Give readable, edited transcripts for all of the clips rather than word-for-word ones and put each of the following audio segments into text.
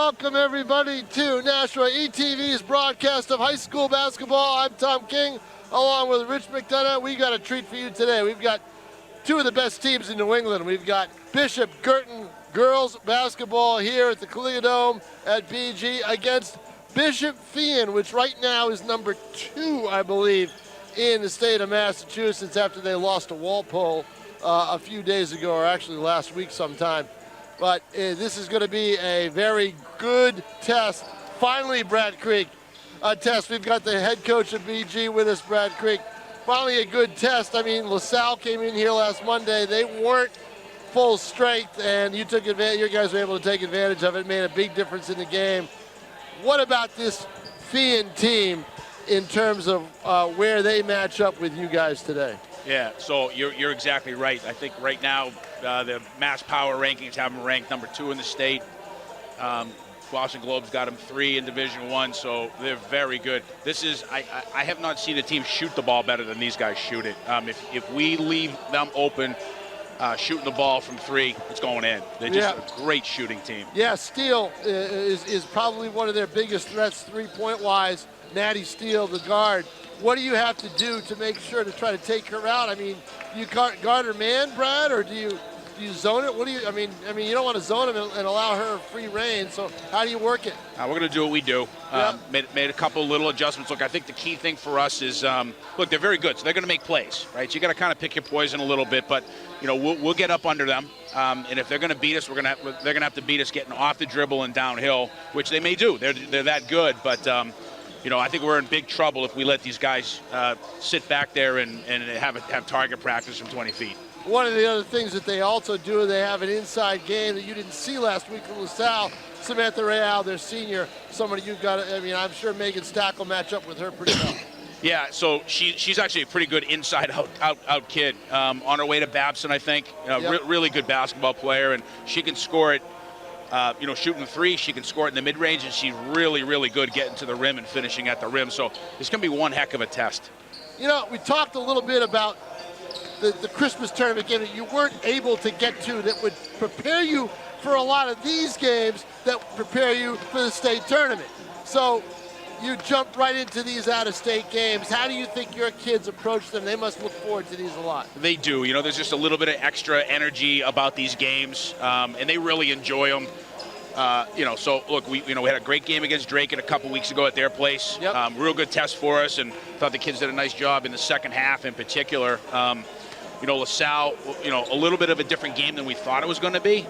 welcome everybody to Nashua ETV's broadcast of high school basketball. I'm Tom King, along with Rich McDonough. We got a treat for you today. We've got two of the best teams in New England. We've got Bishop Guertin girls basketball here at the Dome at BG against Bishop Feehan, which right now is number 2, I believe, in the state of Massachusetts after they lost to Walpole a few days ago, or actually last week sometime. But this is going to be a very good test. Finally, Brad Creek, a test. We've got the head coach of BG with us, Brad Creek. Finally a good test. I mean, LaSalle came in here last Monday. They weren't full strength, and you took advantage. You guys were able to take advantage of it. Made a big difference in the game. What about this Feehan team in terms of where they match up with you guys today? Yeah, so you're exactly right. I think right now the Mass Power rankings have them ranked number 2 in the state. Boston Globe's got them 3 in Division I, so they're very good. This is I have not seen a team shoot the ball better than these guys shoot it. If we leave them open, shooting the ball from 3, it's going in. They're just a great shooting team. Yeah, Steele is probably one of their biggest threats three-point wise. Natty Steele, the guard. What do you have to do to make sure to try to take her out? I mean, do you guard her man, Brad, or do you zone it? What do you? I mean, you don't want to zone him and allow her free reign. So how do you work it? We're going to do what we do. Made a couple little adjustments. Look, I think the key thing for us is, look, they're very good, so they're going to make plays, right? So you got to kind of pick your poison a little bit, but you know we'll get up under them, and if they're going to beat us, they're going to have to beat us getting off the dribble and downhill, which they may do. They're that good, but. You know, I think we're in big trouble if we let these guys sit back there and have target practice from 20 feet. One of the other things that they also do, they have an inside game that you didn't see last week from LaSalle. Samantha Real, their senior, somebody you've got to, I mean, I'm sure Megan Stack will match up with her pretty well. Yeah, so she's actually a pretty good inside-out kid. On her way to Babson, I think. Really good basketball player, and she can score it. Shooting the 3, she can score it in the mid-range, and she's really, really good getting to the rim and finishing at the rim. So it's going to be one heck of a test. You know, we talked a little bit about the Christmas tournament game that you weren't able to get to that would prepare you for a lot of these games that prepare you for the state tournament. So you jumped right into these out-of-state games. How do you think your kids approach them? They must look forward to these a lot. They do. You know, there's just a little bit of extra energy about these games, and they really enjoy them. So look, we had a great game against Drake a couple weeks ago at their place. Yep. Real good test for us, and thought the kids did a nice job in the second half in particular. LaSalle, a little bit of a different game than we thought it was going to be.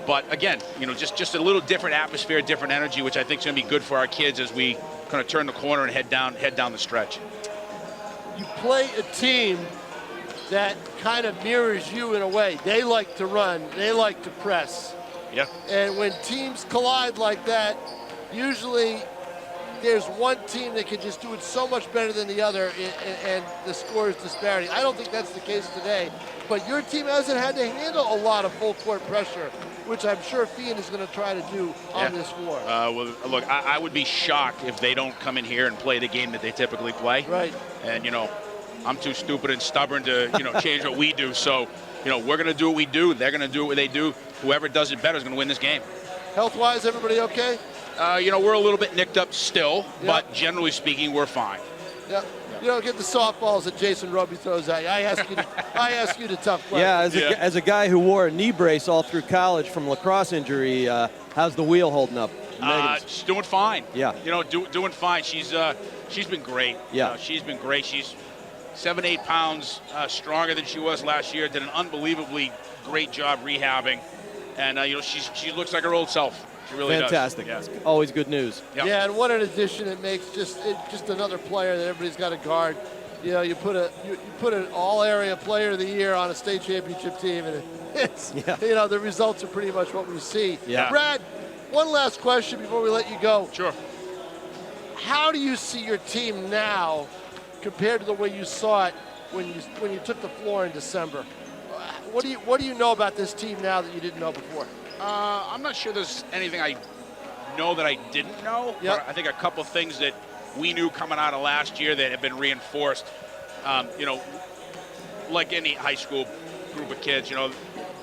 But again, just a little different atmosphere, different energy, which I think is going to be good for our kids as we kind of turn the corner and head down the stretch. You play a team that kind of mirrors you in a way. They like to run. They like to press. Yeah. And when teams collide like that, usually there's one team that can just do it so much better than the other, and the score is disparity. I don't think that's the case today, but your team hasn't had to handle a lot of full court pressure, which I'm sure Feehan is going to try to do on this floor. Well, look, I would be shocked if they don't come in here and play the game that they typically play. Right. And, I'm too stupid and stubborn to, change what we do. So, we're going to do what we do. They're going to do what they do. Whoever does it better is going to win this game. Health-wise, everybody okay? We're a little bit nicked up still, but generally speaking, we're fine. Yeah. You don't get the softballs that Jason Roby throws at you. I ask you the tough questions. Yeah, as a guy who wore a knee brace all through college from lacrosse injury, how's the wheel holding up? She's doing fine. Yeah. Doing fine. She's been great. Yeah. She's been great. She's 7-8 pounds stronger than she was last year. Did an unbelievably great job rehabbing, and she looks like her old self. She really Fantastic. does. Yeah. Always good news. Yep. Yeah, and what an addition it makes. Just another player that everybody's got to guard. You put an all-area player of the year on a state championship team, and it's the results are pretty much what we see. Yeah. Brad, one last question before we let you go. Sure. How do you see your team now compared to the way you saw it when you took the floor in December? What do you know about this team now that you didn't know before? I'm not sure there's anything I know that I didn't know. Yep. But I think a couple of things that we knew coming out of last year that have been reinforced. Like any high school group of kids,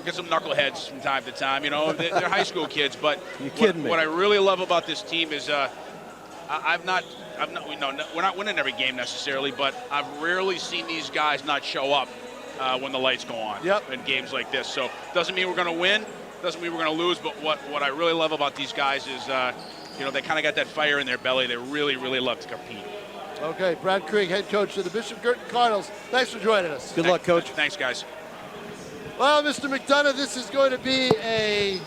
get some knuckleheads from time to time. You know, they're high school kids. But You're kidding me. What I really love about this team is we're not winning every game necessarily, but I've rarely seen these guys not show up when the lights go on in games like this. So doesn't mean we're going to win, doesn't mean we're going to lose, but what I really love about these guys is, they kind of got that fire in their belly. They really, really love to compete. Okay, Brad Krieg, head coach of the Bishop Guertin Cardinals. Thanks for joining us. Good luck, Coach. Thanks, guys. Well, Mr. McDonough, this is going to be a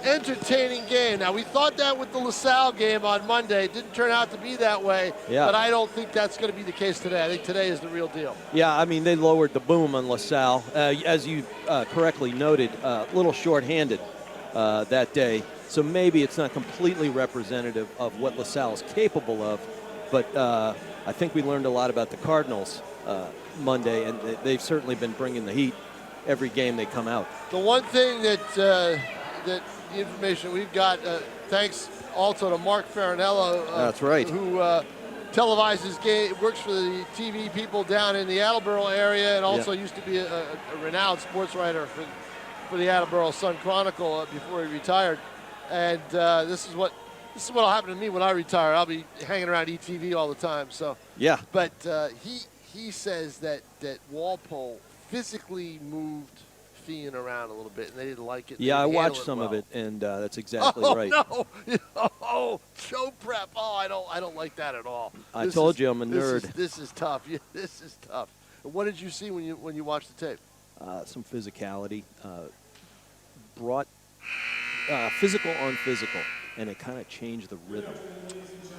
entertaining game. Now, we thought that with the LaSalle game on Monday. It didn't turn out to be that way, but I don't think that's going to be the case today. I think today is the real deal. Yeah, I mean, they lowered the boom on LaSalle. As you correctly noted, a little short-handed that day, so maybe it's not completely representative of what LaSalle is capable of, but I think we learned a lot about the Cardinals Monday, and they've certainly been bringing the heat every game they come out. The one thing that the information we've got, thanks also to Mark Farinello, that's right, who televises game, works for the TV people down in the Attleboro area, and also used to be a renowned sports writer for the Attleboro Sun Chronicle before he retired. And this is what'll happen to me when I retire. I'll be hanging around ETV all the time. So but he says that Walpole physically moved Feehan around a little bit, and they didn't like it. Yeah, I watched some of it, and that's exactly right. Oh no! Show prep. Oh, I don't like that at all. I told you I'm a nerd. This is tough. This is tough. What did you see when you watched the tape? Some physicality, brought physical on physical, and it kind of changed the rhythm.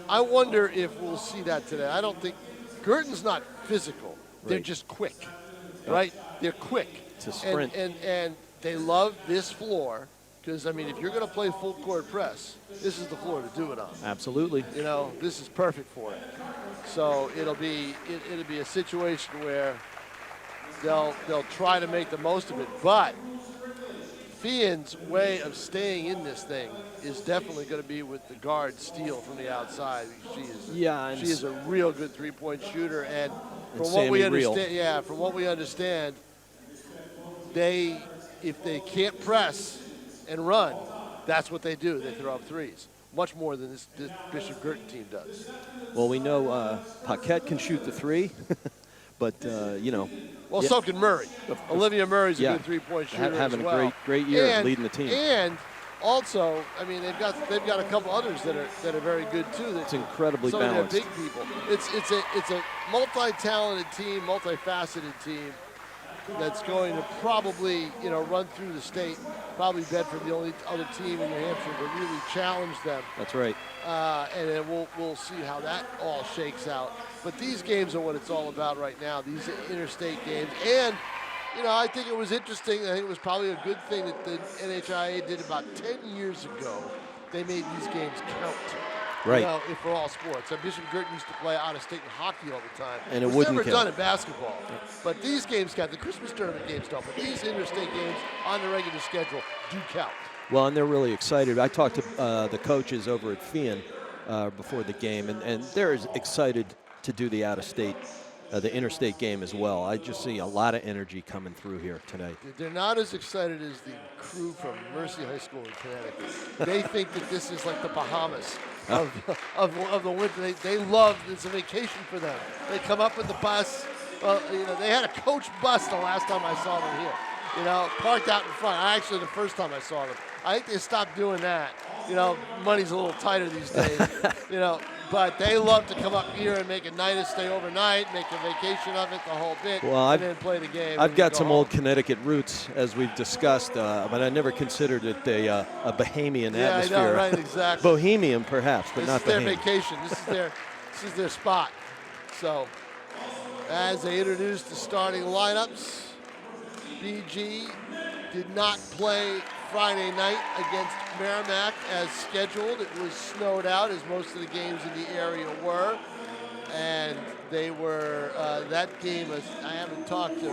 I wonder if we'll see that today. I don't think Guertin's not physical. They're just quick, right? They're quick. It's a sprint. And they love this floor because, I mean, if you're going to play full court press, this is the floor to do it on. Absolutely. You know, this is perfect for it. So it'll be a situation where they'll try to make the most of it. But Feehan's way of staying in this thing is definitely going to be with the guard Steele from the outside. She is a real good three-point shooter, and from what we understand, if they can't press and run, that's what they do. They throw up threes, much more than this Bishop Guertin team does. Well, we know Paquette can shoot the three, but Well, so can Murray. Olivia Murray's a good three-point shooter having as well. a great year leading the team. And also, I mean, they've got a couple others that are very good too. It's incredibly some balanced. Some of their big people. It's a multi-talented team, multifaceted team that's going to probably run through the state. Probably Bedford, the only other team in New Hampshire to really challenge them. That's right. And then we'll see how that all shakes out. But these games are what it's all about right now, these interstate games. And, I think it was interesting. I think it was probably a good thing that the NHIA did about 10 years ago. They made these games count. Right. For all sports. Bishop Guertin used to play out of state in hockey all the time. And it wouldn't never count. done in basketball. But these games count. The Christmas tournament games don't. But these interstate games on the regular schedule do count. Well, and they're really excited. I talked to the coaches over at Feehan before the game, and they're excited to do the out-of-state, the interstate game as well. I just see a lot of energy coming through here today. They're not as excited as the crew from Mercy High School in Connecticut. They think that this is like the Bahamas of the winter. They love, it's a vacation for them. They come up with the bus. Well, they had a coach bus the last time I saw them here. Parked out in front. Actually, the first time I saw them. I think they stopped doing that. Money's a little tighter these days. But they love to come up here and make a night and stay overnight, make a vacation of it, the whole bit, and then play the game. I've got some old Connecticut roots, as we've discussed, but I never considered it a Bahamian atmosphere. Yeah, I know, right, exactly. Bohemian, perhaps, but not Bahamian. This is their vacation. This is their spot. So, as they introduce the starting lineups, BG did not play Friday night against Merrimack as scheduled. It was snowed out, as most of the games in the area were. And they were, that game, I haven't talked to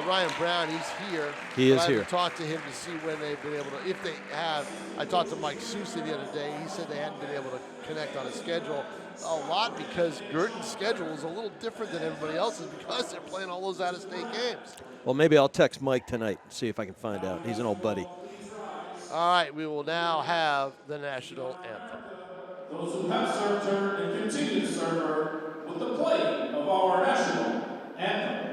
Ryan Brown. He's here. He is here. I haven't here. talked to him to see when they've been able to, if they have. I talked to Mike Sousa the other day. He said they hadn't been able to connect on a schedule. a lot because Guertin's schedule is a little different than everybody else's because they're playing all those out-of-state games. Well, maybe I'll text Mike tonight and see if I can find out. He's an old buddy. All right, we will now have the national anthem. Those who have served her and continue to serve her with the play of our national anthem.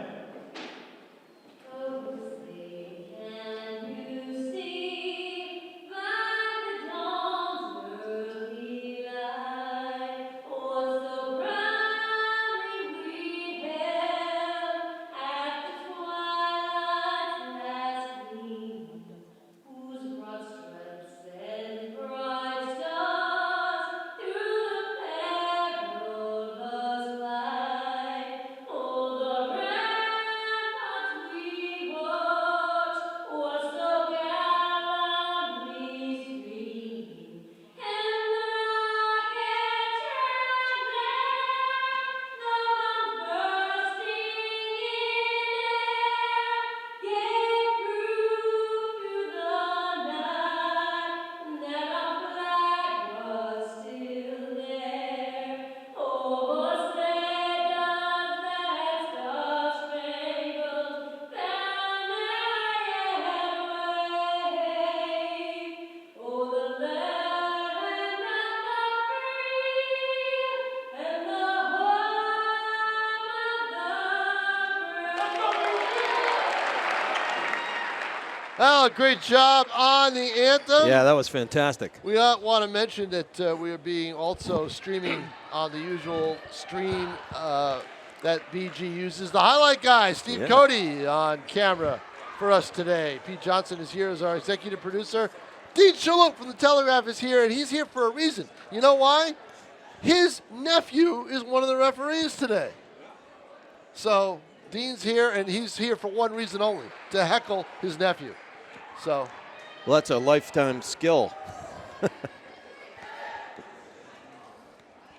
Oh, great job on the anthem. Yeah, that was fantastic. We want to mention that we are being also streaming on the usual stream that BG uses. The highlight guy, Steve Cody, on camera for us today. Pete Johnson is here as our executive producer. Dean Shalhoub from the Telegraph is here, and he's here for a reason. You know why? His nephew is one of the referees today. So Dean's here, and he's here for one reason only, to heckle his nephew. So, well, that's a lifetime skill.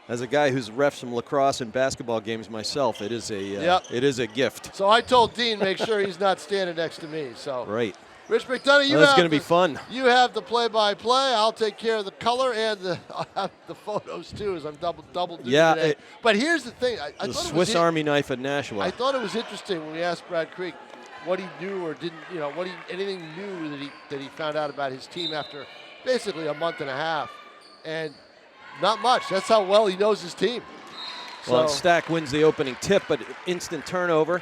As a guy who's refed some lacrosse and basketball games myself, it is a gift. So I told Dean make sure he's not standing next to me. So right. Rich McDonough, that's going to be fun. You have the play-by-play. I'll take care of the color and I'll have the photos too, as I'm double duty today. But here's the thing: I the thought Swiss Army knife at Nashua. I thought it was interesting when we asked Brad Creek what he knew or didn't, anything new that he found out about his team after basically a month and a half, and not much. That's how well he knows his team. Well, Stack wins the opening tip, but instant turnover.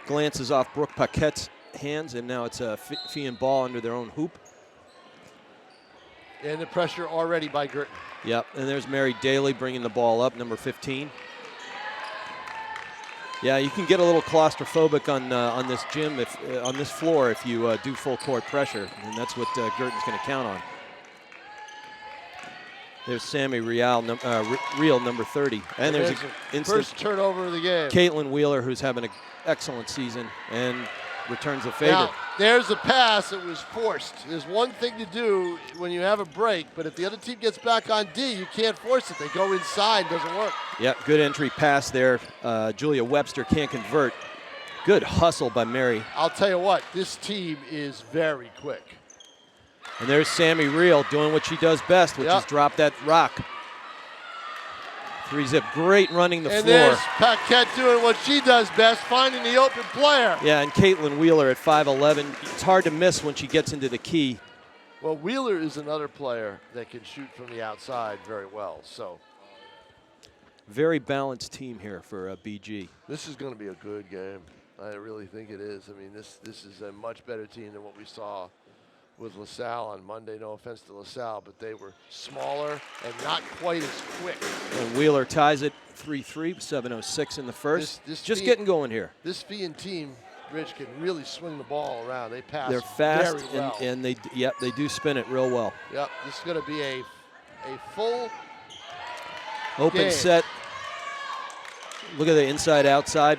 Glances off Brooke Paquette's hands, and now it's a Feehan ball under their own hoop. And the pressure already by Guertin. Yep, and there's Mary Daly bringing the ball up, number 15. Yeah, you can get a little claustrophobic on this gym, on this floor, if you do full court pressure, and that's what Guertin's going to count on. There's Sammy Real, number 30, and there's an first turnover of the game. Caitlin Wheeler, who's having an excellent season, and returns a favor. Now, there's a pass that was forced. There's one thing to do when you have a break, but if the other team gets back on D, you can't force it. They go inside, doesn't work. Yeah, good entry pass there. Julia Webster can't convert. Good hustle by Mary. I'll tell you what, this team is very quick. And there's Sammy Reel doing what she does best, which is drop that rock. 3-zip, great running the floor. And there's Paquette doing what she does best, finding the open player. Yeah, and Caitlin Wheeler at 5'11". It's hard to miss when she gets into the key. Well, Wheeler is another player that can shoot from the outside very well. So, very balanced team here for BG. This is going to be a good game. I really think it is. I mean, this is a much better team than what we saw with LaSalle on Monday. No offense to LaSalle, but they were smaller and not quite as quick. And Wheeler ties it 3-3, 7:06 in the first. Just getting going here. This Feehan team, Rich, can really swing the ball around. They pass. They're fast, very well. and they do spin it real well. Yep, this is going to be a full open game. Set. Look at the inside outside.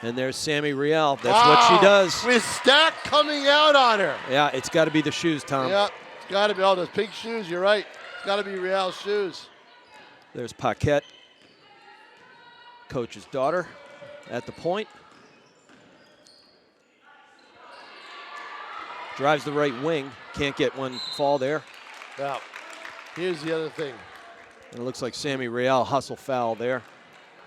And there's Sammy Real. That's what she does. With Stack coming out on her. Yeah, it's got to be the shoes, Tom. Yeah, it's got to be all those pink shoes. You're right. It's got to be Real's shoes. There's Paquette, coach's daughter, at the point. Drives the right wing. Can't get one fall there. Now, here's the other thing. And it looks like Sammy Real hustle foul there.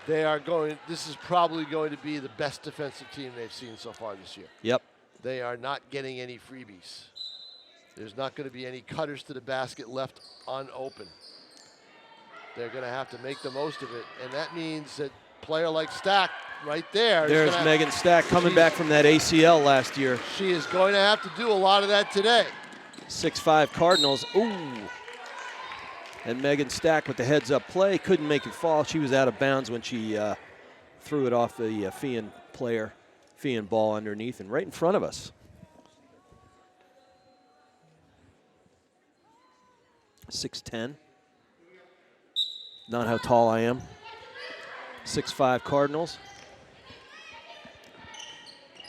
This is probably going to be the best defensive team they've seen so far this year. Yep. They are not getting any freebies. There's not going to be any cutters to the basket left unopened. They're going to have to make the most of it, and that means that player like Stack right there. There's Megan Stack coming back from that ACL last year. She is going to have to do a lot of that today. 6'5" Cardinals. Ooh. And Megan Stack with the heads-up play. Couldn't make it fall. She was out of bounds when she threw it off the Feehan player. Feehan ball underneath and right in front of us. 6'10". Not how tall I am. 6'5" Cardinals.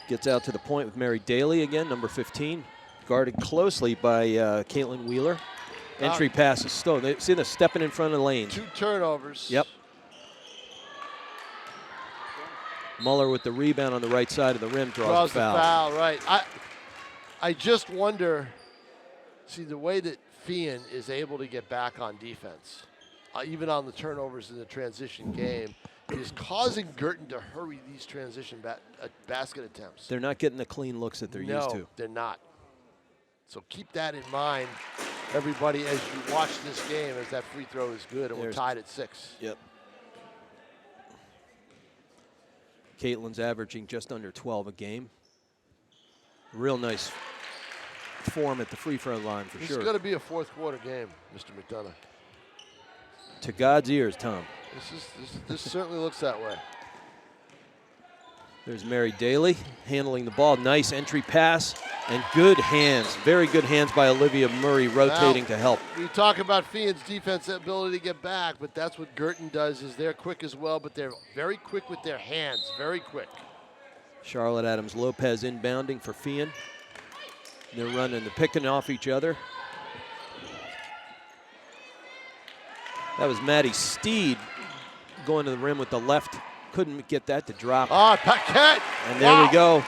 Gets out to the point with Mary Daly again, number 15. Guarded closely by Caitlin Wheeler. Entry pass is still. See the stepping in front of the lanes. 2 turnovers. Yep. Muller with the rebound on the right side of the rim draws the foul. Right. I just wonder, see the way that Feehan is able to get back on defense, even on the turnovers in the transition game, is causing Guertin to hurry these transition basket attempts. They're not getting the clean looks that they're used to. No, they're not. So keep that in mind, everybody, as you watch this game, as that free throw is good, and we're tied at 6. Yep. Caitlin's averaging just under 12 a game. Real nice form at the free throw line for sure. It's going to be a fourth quarter game, Mr. McDonough. To God's ears, Tom. This certainly looks that way. There's Mary Daly handling the ball. Nice entry pass and good hands. Very good hands by Olivia Murray rotating to help. We talk about Feehan's defense ability to get back, but that's what Guertin does, is they're quick as well, but they're very quick with their hands, very quick. Charlotte Adams-Lopez inbounding for Feehan. They're picking off each other. That was Maddie Steed going to the rim with the left. Couldn't get that to drop. Paquette! And there we go.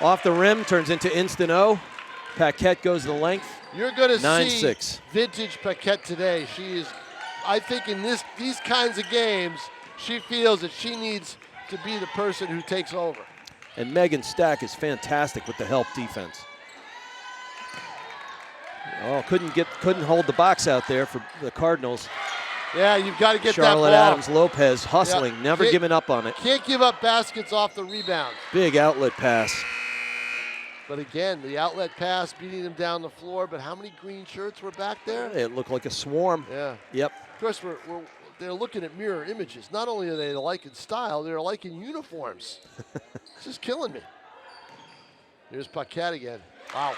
Off the rim, turns into instant O. Paquette goes the length. You're going to see 9-6. Vintage Paquette today. She is, I think in these kinds of games, she feels that she needs to be the person who takes over. And Megan Stack is fantastic with the help defense. Oh, couldn't hold the box out there for the Cardinals. Yeah, you've got to get Charlotte that ball. Adams-Lopez hustling, never giving up on it. Can't give up baskets off the rebound. Big outlet pass. But again, the outlet pass beating them down the floor. But how many green shirts were back there? It looked like a swarm. Yeah. Yep. Of course, they're looking at mirror images. Not only are they alike in style, they're alike in uniforms. It's just killing me. Here's Paquette again. Wow.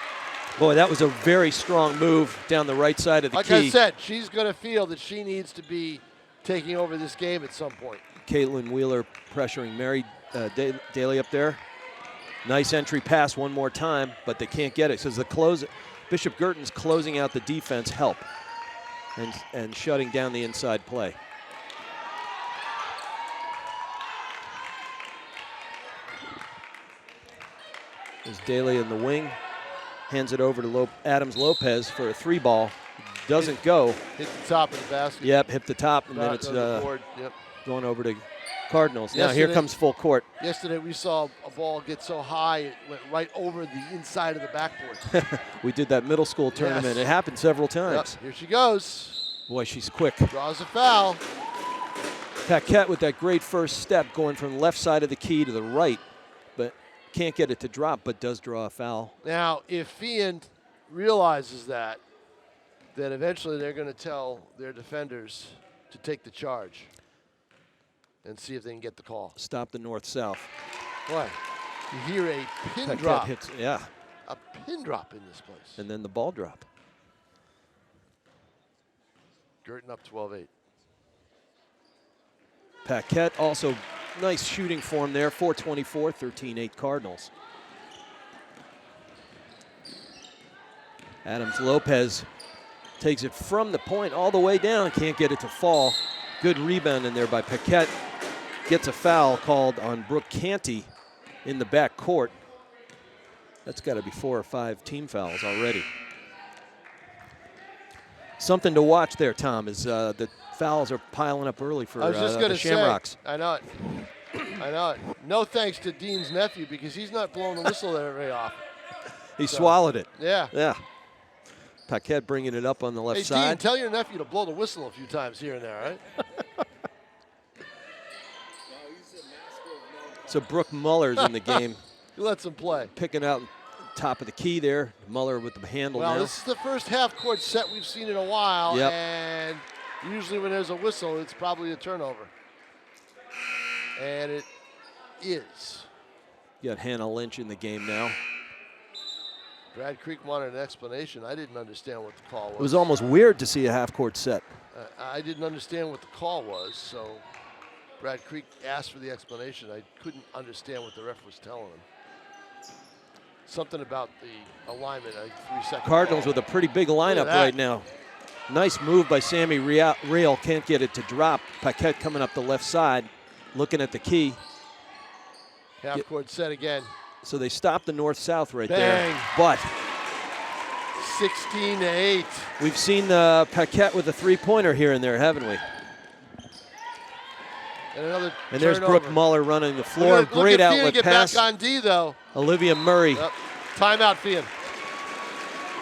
Boy, that was a very strong move down the right side of the key. Like I said, she's going to feel that she needs to be taking over this game at some point. Caitlin Wheeler pressuring Mary Daly up there. Nice entry pass one more time, but they can't get it. So Bishop Guertin's closing out the defense help and shutting down the inside play. There's Daly in the wing. Hands it over to Adams-Lopez for a 3-ball. Doesn't go. Hit the top of the basket. Yep, hit the top, and then it's going over to Cardinals. Now here comes full court. Yesterday we saw a ball get so high it went right over the inside of the backboard. We did that middle school tournament. Yes. It happened several times. Yep, here she goes. Boy, she's quick. Draws a foul. Paquette with that great first step going from the left side of the key to the right, but can't get it to drop, but does draw a foul. Now, if Feehan realizes that, then eventually they're going to tell their defenders to take the charge and see if they can get the call. Stop the north-south. Boy, you hear a pin Paquette drop. hits, yeah. A pin drop in this place. And then the ball drop. Guertin up 12-8. Paquette also nice shooting form there, 424, 13-8 Cardinals. Adams-Lopez takes it from the point all the way down, can't get it to fall. Good rebound in there by Paquette. Gets a foul called on Brooke Canty in the back court. That's got to be 4 or 5 team fouls already. Something to watch there, Tom, is the fouls are piling up early for I was just the gonna Shamrocks. say, I know it. I know it. No thanks to Dean's nephew because he's not blowing the whistle there very often. He swallowed it. Yeah. Yeah. Paquette bringing it up on the left Hey, side. Dean, tell your nephew to blow the whistle a few times here and there, right? So Brooke Muller's in the game. He lets him play. Picking out top of the key there. Muller with the handle Well, now. this is the first half-court set we've seen in a while, Yep. and usually when there's a whistle, it's probably a turnover. And it is. You got Hannah Lynch in the game now. Brad Creek wanted an explanation. I didn't understand what the call was. It was almost weird to see a half-court set. I didn't understand what the call was, so Brad Creek asked for the explanation. I couldn't understand what the ref was telling him. Something about the alignment, 3-second Cardinals ball. with a pretty big lineup that. right now. Nice move by Sammy Real. Can't get it to drop. Paquette coming up the left side, looking at the key. Half-court set again. So they stopped the north-south right Bang. there. But 16-8. we've seen Paquette with a three-pointer here and there, haven't we? And another And there's turnover. Brooke Muller running the floor. Look Great at Feehan outlet get pass. back on D, though. Olivia Murray. Yep. Timeout, Feehan.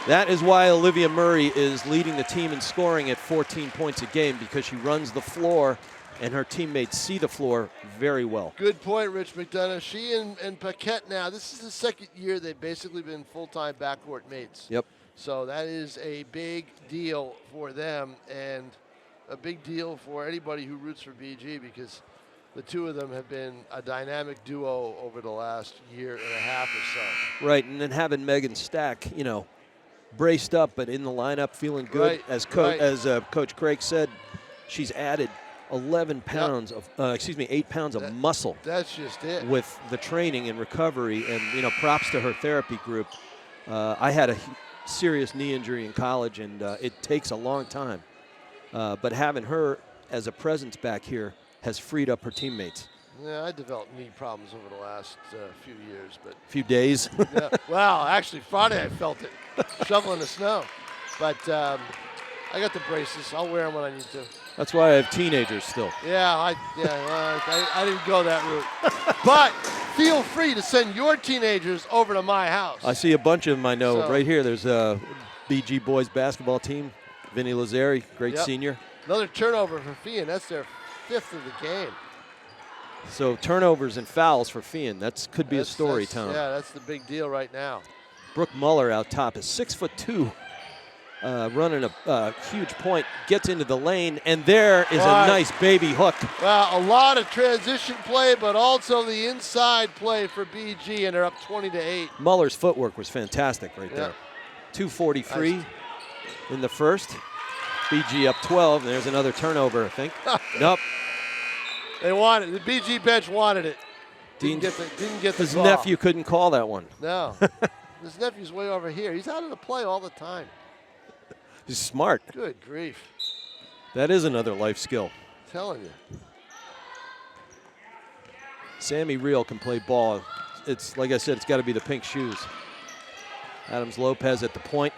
That is why Olivia Murray is leading the team in scoring at 14 points a game, because she runs the floor and her teammates see the floor very well. Good point, Rich McDonough. She and Paquette now, this is the second year they've basically been full-time backcourt mates. Yep. So that is a big deal for them and a big deal for anybody who roots for BG, because the two of them have been a dynamic duo over the last year and a half or so. Right, and then having Megan Stack, you know, braced up but in the lineup, feeling good. Right, As right. Coach Craig said, she's added 11 pounds of, 8 pounds of muscle That's just it. with the training and recovery, and you know, props to her therapy group. I had a serious knee injury in college, and it takes a long time. But having her as a presence back here has freed up her teammates. Yeah, I developed knee problems over the last few years, but A few days. yeah. Well, actually, Friday I felt it, shoveling the snow. But I got the braces. I'll wear them when I need to. That's why I have teenagers still. Yeah, I didn't go that route. But feel free to send your teenagers over to my house. I see a bunch of them I know. So- Right here, there's a BG boys basketball team. Vinny Lazzari, great Yep. senior. Another turnover for Feehan. That's their 5th of the game. So turnovers and fouls for Feehan. That could be a story, Tom. Yeah, that's the big deal right now. Brooke Muller out top is 6'2", running a huge point, gets into the lane, and there is Right. a nice baby hook. Well, a lot of transition play, but also the inside play for BG, and they're up 20-8. Muller's footwork was fantastic right Yeah. there. 2:43 in the first. BG up 12. There's another turnover, I think. Nope. They wanted it. The BG bench wanted it. Dean- Didn't get the His call. nephew couldn't call that one. No. His nephew's way over here. He's out of the play all the time. He's smart. Good grief. That is another life skill. I'm telling you. Sammy Real can play ball. It's like I said, it's got to be the pink shoes. Adams Lopez at the point.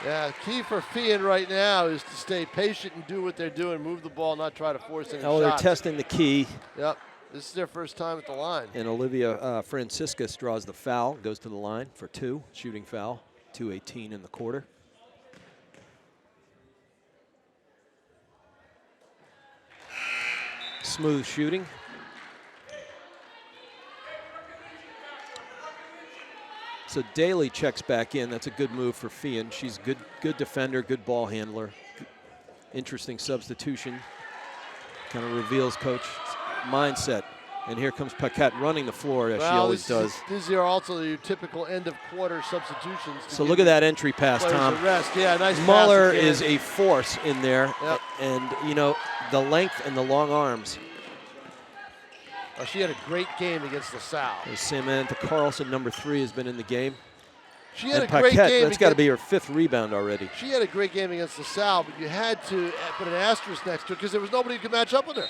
Yeah, key for Feehan right now is to stay patient and do what they're doing. Move the ball, not try to force any Oh, they're shots. testing the key. Yep. This is their first time at the line. And Olivia Franciscus draws the foul, goes to the line for 2, shooting foul, 2:18 in the quarter. Smooth shooting. So Daly checks back in. That's a good move for Feehan. She's good defender, good ball handler. Interesting substitution. Kind of reveals coach's mindset. And here comes Paquette running the floor as she always does. These are also your typical end of quarter substitutions. So look at that entry pass, players Tom. a rest. Yeah, nice pass Muller again. is a force in there. Yep. And, you know, the length and the long arms. Oh, she had a great game against LaSalle. There's Samantha Carlson, number 3, has been in the game. She had And a great Paquette, game. that's got to against- be her 5th rebound already. She had a great game against LaSalle, but you had to put an asterisk next to it because there was nobody who could match up with her.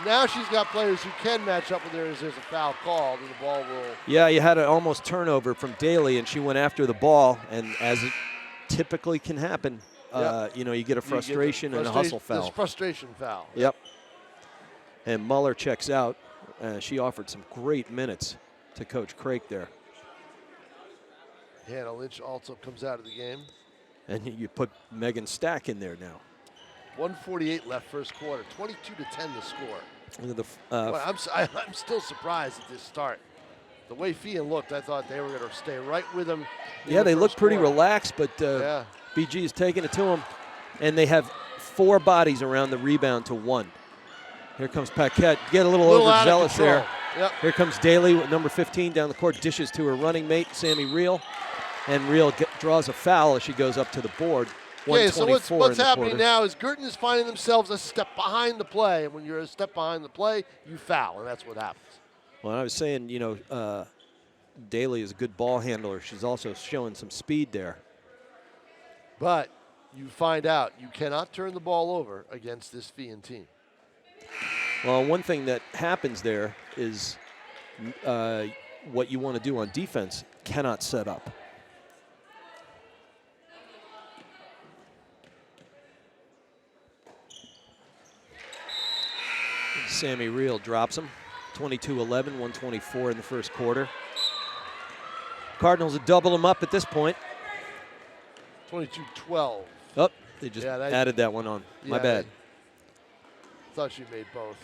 Now she's got players who can match up with her as there's a foul called and the ball will. Yeah, you had an almost turnover from Daly, and she went after the ball, and as it typically can happen, you know, you get a frustration and a hustle foul. This frustration foul. Yep. And Muller checks out. She offered some great minutes to Coach Craik there. Hannah Lynch also comes out of the game. And you put Megan Stack in there now. 1:48 left first quarter. 22-10 the score. Look at I'm still surprised at this start. The way Feehan looked, I thought they were going to stay right with him. Yeah, they look pretty quarter. relaxed, but BG is taking it to them. And they have 4 bodies around the rebound to 1. Here comes Paquette. Get a little overzealous there. Yep. Here comes Daly with number 15 down the court. Dishes to her running mate, Sammy Reel. And Reel draws a foul as she goes up to the board. Okay, so what's happening quarter. now is Guertin is finding themselves a step behind the play. And when you're a step behind the play, you foul, and that's what happens. Well, I was saying, you know, Daly is a good ball handler. She's also showing some speed there. But you find out you cannot turn the ball over against this Feehan team. Well, one thing that happens there is what you want to do on defense cannot set up. Sammy Reel drops him. 22-11, 124 in the first quarter. Cardinals have doubled them up at this point. 22-12. Oh, they just added that one on. My bad. Thought she made both.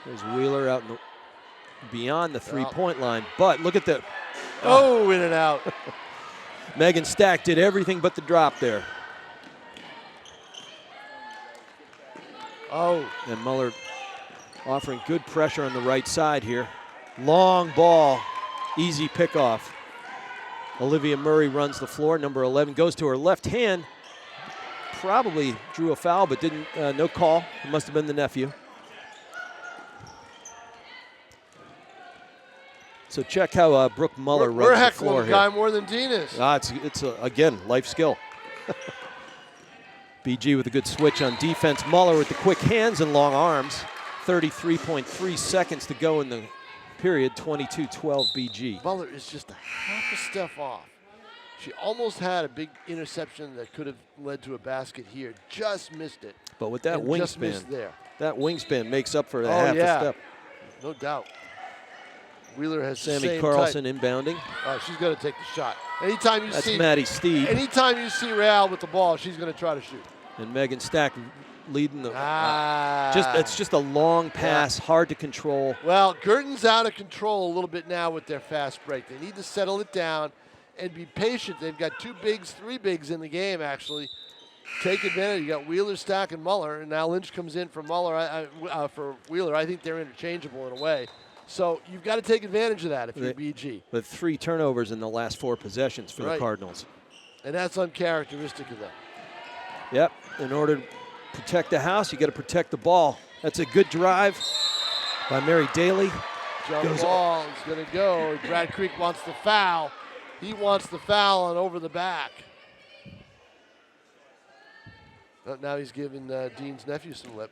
There's Wheeler out beyond the three-point line. But look at the... in and out. Megan Stack did everything but the drop there. And Muller offering good pressure on the right side here. Long ball, easy pickoff. Olivia Murray runs the floor. Number 11 goes to her left hand. Probably drew a foul, but didn't. No call. It must have been the nephew. So check how Brooke Muller runs the floor here. We're heckling the guy here. more than Dean is. It's again, life skill. BG with a good switch on defense. Muller with the quick hands and long arms. 33.3 seconds to go in the period. 22-12 BG. Muller is just a half a step off. She almost had a big interception that could have led to a basket here. Just missed it. But with that wingspan, that wingspan makes up for the half a step. No doubt. Wheeler has Sammy Carlson inbounding. She's going to take the shot. Anytime you see Maddie Steed. Anytime you see Real with the ball, she's going to try to shoot. And Megan Stack leading the. It's just a long pass, hard to control. Well, Guertin's out of control a little bit now with their fast break. They need to settle it down and be patient. They've got 3 bigs in the game actually. Take advantage. You got Wheeler, Stack, and Muller, and now Lynch comes in for Muller for Wheeler. I think they're interchangeable in a way. So you've got to take advantage of that if you're BG. With 3 turnovers in the last 4 possessions for the Cardinals. And that's uncharacteristic of them. Yep. In order to protect the house, you got to protect the ball. That's a good drive by Mary Daly. Jump ball is going to go. Brad Creek wants the foul. He wants the foul on over the back. Now he's giving Dean's nephew some lip.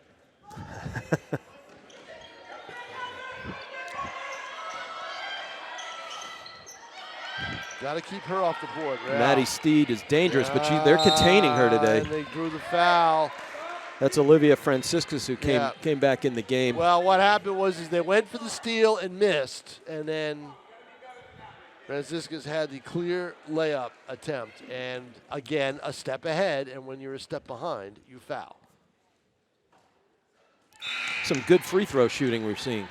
Got to keep her off the board. Maddie Steed is dangerous, but they're containing her today. And they drew the foul. That's Olivia Franciscus who came back in the game. Well, what happened was they went for the steal and missed, and then Franciscus had the clear layup attempt, and again, a step ahead, and when you're a step behind, you foul. Some good free throw shooting we're seeing.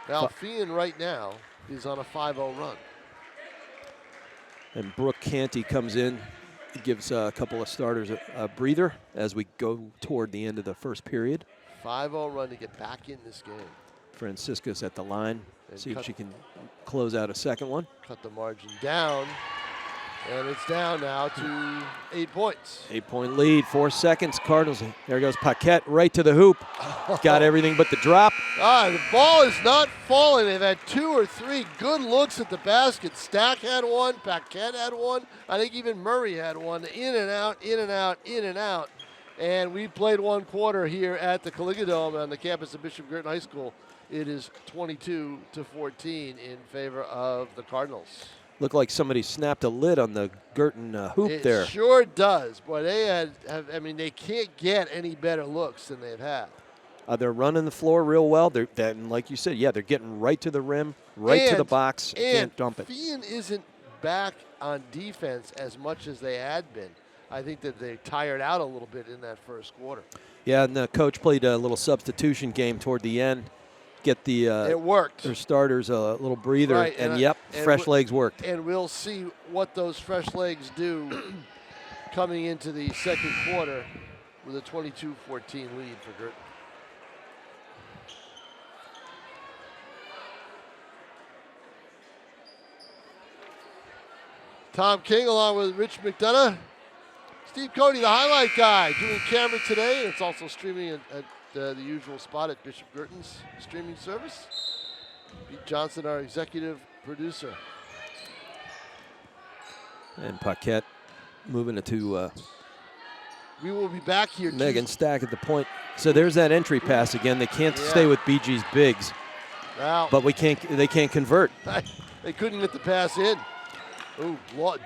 Now, Feehan right now is on a 5-0 run. And Brooke Canty comes in, gives a couple of starters a breather as we go toward the end of the first period. 5-0 run to get back in this game. Franciscus at the line. See if she can close out a second one. Cut the margin down. And it's down now to 8 points. 8-point lead, 4 seconds. Cardinals, there goes Paquette right to the hoop. Got everything but the drop. The ball is not falling. They've had 2 or 3 good looks at the basket. Stack had one, Paquette had one. I think even Murray had one. In and out, in and out, in and out. And we played one quarter here at the Caligula Dome on the campus of Bishop Guertin High School. It is 22-14 in favor of the Cardinals. Looked like somebody snapped a lid on the Guertin hoop there. It sure does. Boy, they they can't get any better looks than they've had. They're running the floor real well. And like you said, they're getting right to the rim, right to the box. Can't dump it. Feehan isn't back on defense as much as they had been. I think that they tired out a little bit in that first quarter. Yeah, and the coach played a little substitution game toward the end. Get the it worked. Their starters a little breather, right, and fresh legs worked. And we'll see what those fresh legs do coming into the second quarter with a 22-14 lead for Guertin. Tom King along with Rich McDonough. Steve Cody, the highlight guy, doing camera today. It's also streaming at the usual spot at Bishop Guertin's streaming service. Pete Johnson, our executive producer. And Paquette moving it to we will be back here. Megan Stack at the point. So there's that entry pass again. They can't stay with BG's bigs. Wow. But they can't convert. They couldn't get the pass in. Ooh,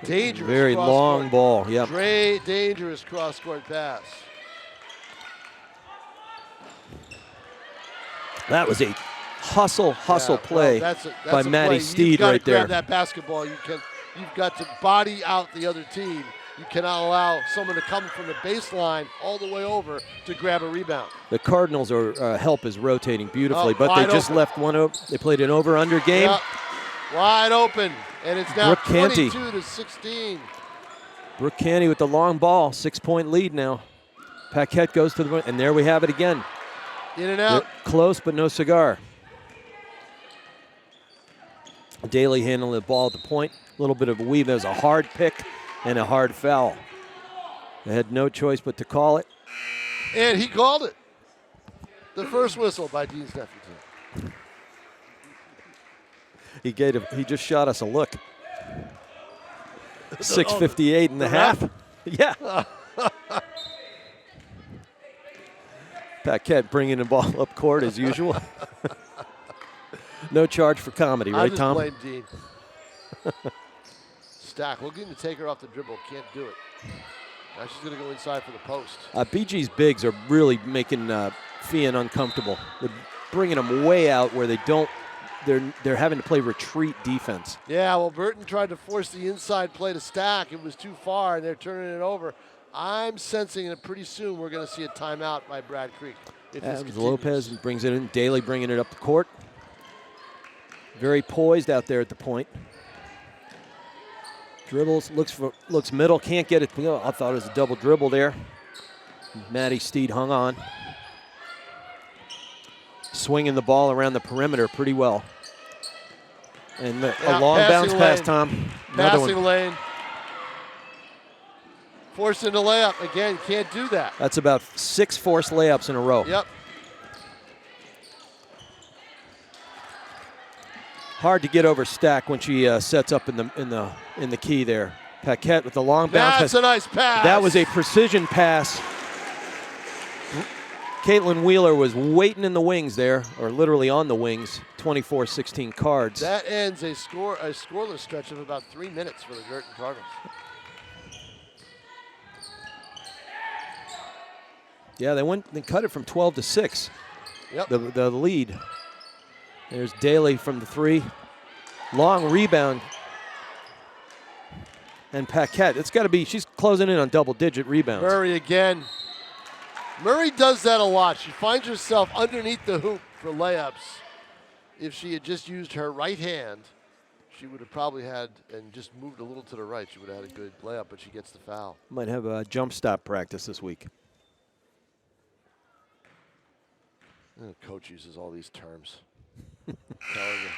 dangerous. Very long ball. Yep. Great, dangerous cross-court pass. That was a hustle play by Maddie Steed right there. Grab that basketball. You've got to body out the other team. You cannot allow someone to come from the baseline all the way over to grab a rebound. The Cardinals help is rotating beautifully, but they just left one open. They played an over-under game. Yep. Wide open, and it's now 22-16. Brooke Canty with the long ball, 6-point lead now. Paquette goes to the, and there we have it again. In and out. Close, but no cigar. Daly handling the ball at the point. A little bit of a weave. There's a hard pick and a hard foul. They had no choice but to call it. And he called it. The first whistle by Dean Steffenson. He just shot us a look. 6:58 in the half. Yeah. Paquette bringing the ball up court as usual. No charge for comedy, right, Tom? I just blame Dean. Stack looking to take her off the dribble. Can't do it. Now she's going to go inside for the post. BG's bigs are really making Feehan uncomfortable. They're bringing them way out where they don't. They're having to play retreat defense. Yeah, well, Burton tried to force the inside play to Stack. It was too far, and they're turning it over. I'm sensing that pretty soon we're going to see a timeout by Brad Creek. Lopez brings it in. Daly bringing it up the court. Very poised out there at the point. Dribbles, looks middle, can't get it. I thought it was a double dribble there. Maddie Steed hung on. Swinging the ball around the perimeter pretty well. And a long bounce pass, Tom. Passing lane. Forcing the layup. Again, can't do that. That's about 6 forced layups in a row. Yep. Hard to get over Stack when she sets up in the key there. Paquette with the long bounce. That's a nice pass. That was a precision pass. Caitlin Wheeler was waiting in the wings there, or literally on the wings. 24-16 Cards. That ends a scoreless stretch of about 3 minutes for the Guertin Cardinals. Yeah, they cut it from 12 to 6. Yep. The lead. There's Daly from the 3. Long rebound. And Paquette, she's closing in on double-digit rebounds. Murray again. Murray does that a lot. She finds herself underneath the hoop for layups. If she had just used her right hand, she would have probably had, and just moved a little to the right, she would have had a good layup, but she gets the foul. Might have a jump stop practice this week. The coach uses all these terms. Telling you.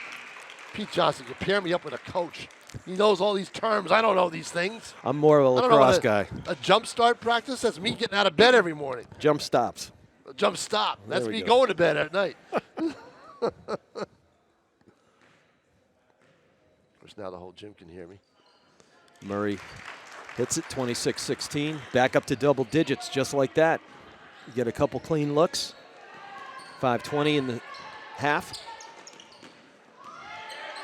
Pete Johnson, you pair me up with a coach. He knows all these terms. I don't know these things. I'm more of a lacrosse guy. A jump start practice? That's me getting out of bed every morning. Jump stops. A jump stop. That's me going to bed at night. Of course, now the whole gym can hear me. Murray Hits it 26-16. Back up to double digits just like that. You get a couple clean looks. 5:20 in the half.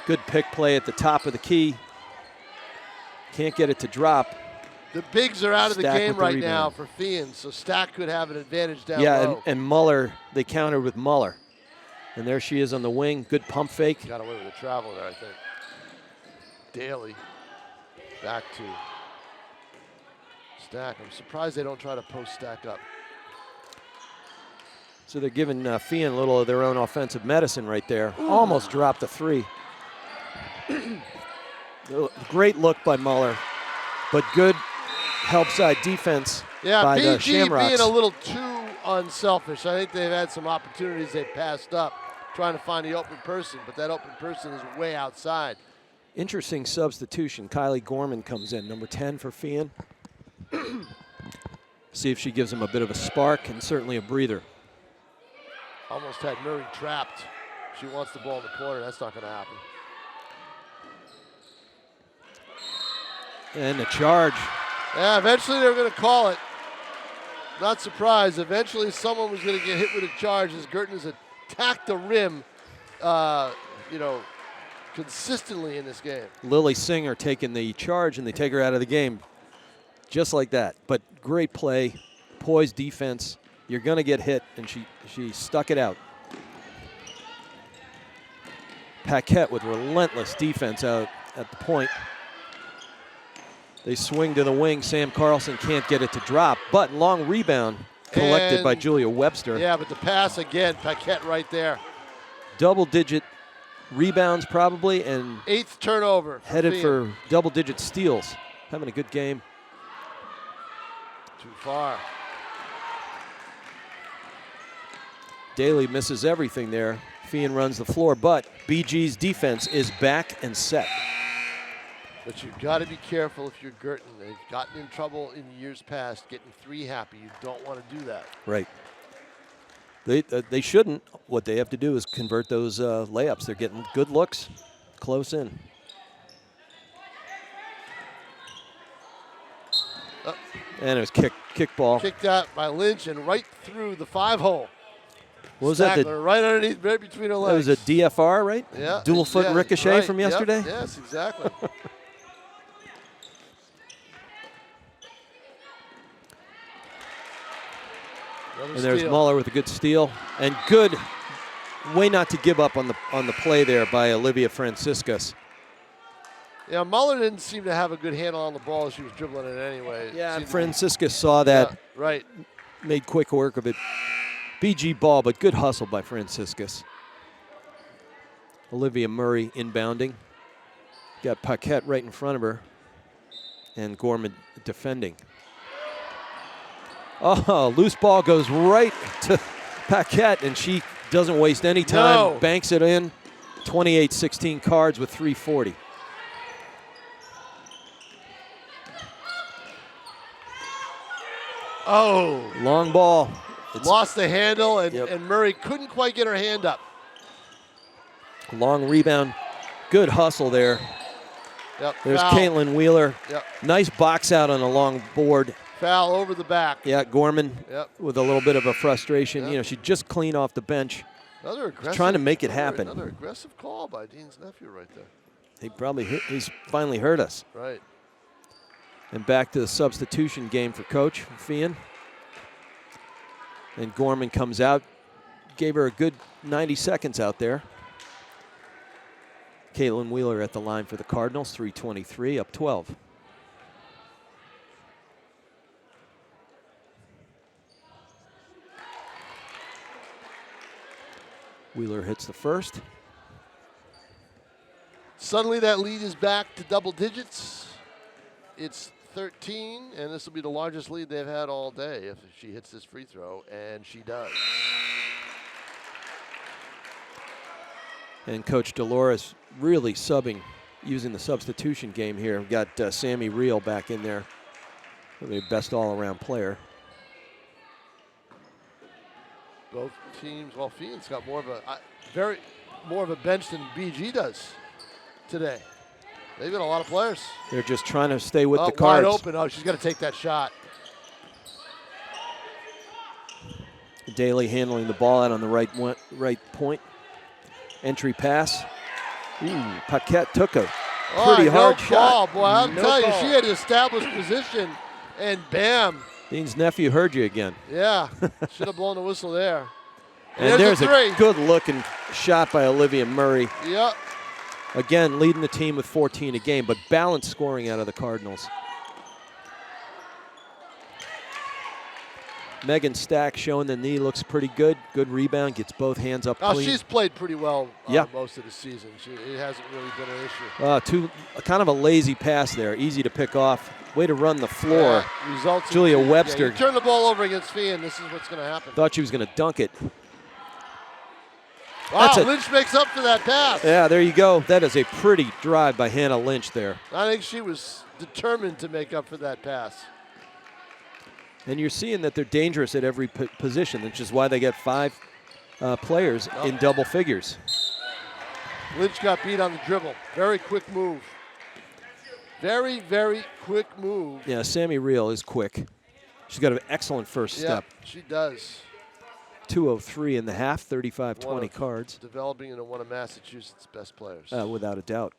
Good pick play at the top of the key. Can't get it to drop. The bigs are out of the Stack game with the right now rebound. for Feehan, so Stack could have an advantage down Yeah, low. and Muller, they countered with Muller. And there she is on the wing. Good pump fake. Got away with a travel there, I think. Daly back to Stack. I'm surprised they don't try to post Stack up. So they're giving Feehan a little of their own offensive medicine right there. Almost dropped the three. Great look by Muller, but good help side defense by the BG Shamrocks. being a little too unselfish. I think they've had some opportunities they passed up trying to find the open person, but that open person is way outside. Interesting substitution. Kylie Gorman comes in, number 10 for Feehan. See if she gives him a bit of a spark and certainly a breather. Almost had Murray trapped. She wants the ball in the corner. That's not going to happen. And a charge. Yeah, eventually they were going to call it. Not surprised. Eventually someone was going to get hit with a charge as Guertin has attacked the rim, consistently in this game. Lily Singer taking the charge, and they take her out of the game just like that. But great play, poised defense. You're going to get hit, and she stuck it out. Paquette with relentless defense out at the point. They swing to the wing. Sam Carlson can't get it to drop, but long rebound collected by Julia Webster. Yeah, but the pass again, Paquette right there. Double-digit rebounds probably, and 8th turnover. headed for double-digit steals. Having a good game. Too far. Daly misses everything there. Feehan runs the floor, but BG's defense is back and set. But you've got to be careful if you're Guertin. They've gotten in trouble in years past getting 3 happy. You don't want to do that. Right. They shouldn't. What they have to do is convert those layups. They're getting good looks close in. And it was kick ball. Kicked out by Lynch and right through the 5-hole. What was that? Right underneath, right between her legs. That was a DFR, right? Yeah. Dual foot ricochet right, from yesterday? Yep, yes, exactly. And there's Muller with a good steal. And good way not to give up on the play there by Olivia Franciscus. Yeah, Muller didn't seem to have a good handle on the ball as she was dribbling it anyway. Yeah, Franciscus saw that. Yeah, right. Made quick work of it. BG ball, but good hustle by Franciscus. Olivia Murray inbounding. Got Paquette right in front of her. And Gorman defending. Oh, loose ball goes right to Paquette, and she doesn't waste any time. No. Banks it in. 28-16 Cards with 3:40. Oh. Long ball. Lost the handle, and Murray couldn't quite get her hand up. Long rebound. Good hustle there. Yep. There's foul. Caitlin Wheeler. Yep. Nice box out on a long board. Foul over the back. Yeah, Gorman with a little bit of a frustration. Yep. You know, she just cleaned off the bench. Another aggressive. Trying to make it happen. Another aggressive call by Dean's nephew right there. He's finally heard us. Right. And back to the substitution game for Coach Feehan. And Gorman comes out. Gave her a good 90 seconds out there. Caitlin Wheeler at the line for the Cardinals. 3:23, up 12. Wheeler hits the first. Suddenly that lead is back to double digits. It's 13, and this will be the largest lead they've had all day if she hits this free throw, and she does. And Coach Dolores really subbing, using the substitution game here. We've got Sammy Reel back in there. Probably the best all-around player. Both teams, well, Feehan's got more of a bench than BG does today. They've got a lot of players. They're just trying to stay with the Wide cards. open. Oh, she's got to take that shot. Daly handling the ball out on the right point. Entry pass. Ooh, Paquette took a pretty hard shot. Boy, I'll tell you, call. she had to establish position, and bam. Dean's nephew heard you again. Yeah, should have blown the whistle there. And there's a three. A good-looking shot by Olivia Murray. Yep. Again, leading the team with 14 a game, but balanced scoring out of the Cardinals. Megan Stack showing the knee looks pretty good. Good rebound, gets both hands up clean. She's played pretty well most of the season. It hasn't really been an issue. Kind of a lazy pass there, easy to pick off. Way to run the floor. Results Julia Webster. You turn the ball over against Feehan, this is what's going to happen. Thought she was going to dunk it. Wow, Lynch makes up for that pass. Yeah, there you go. That is a pretty drive by Hannah Lynch there. I think she was determined to make up for that pass. And you're seeing that they're dangerous at every position, which is why they get 5 players in double figures. Lynch got beat on the dribble. Very quick move. Very, very quick move. Yeah, Sammy Reel is quick. She's got an excellent first step. She does. 2:03 in the half, 35-20 Cards. Developing into one of Massachusetts' best players. Without a doubt.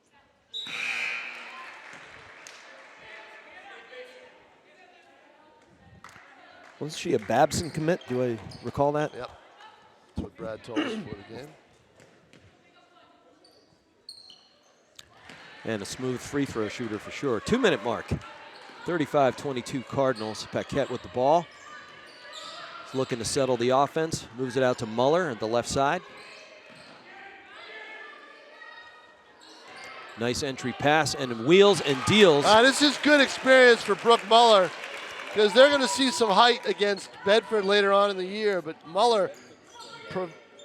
Wasn't she a Babson commit? Do I recall that? Yep. That's what Brad told us before the game. And a smooth free throw shooter for sure. 2-minute mark. 35-22 Cardinals. Paquette with the ball. He's looking to settle the offense. Moves it out to Muller at the left side. Nice entry pass and wheels and deals. This is good experience for Brooke Muller because they're going to see some height against Bedford later on in the year, but Muller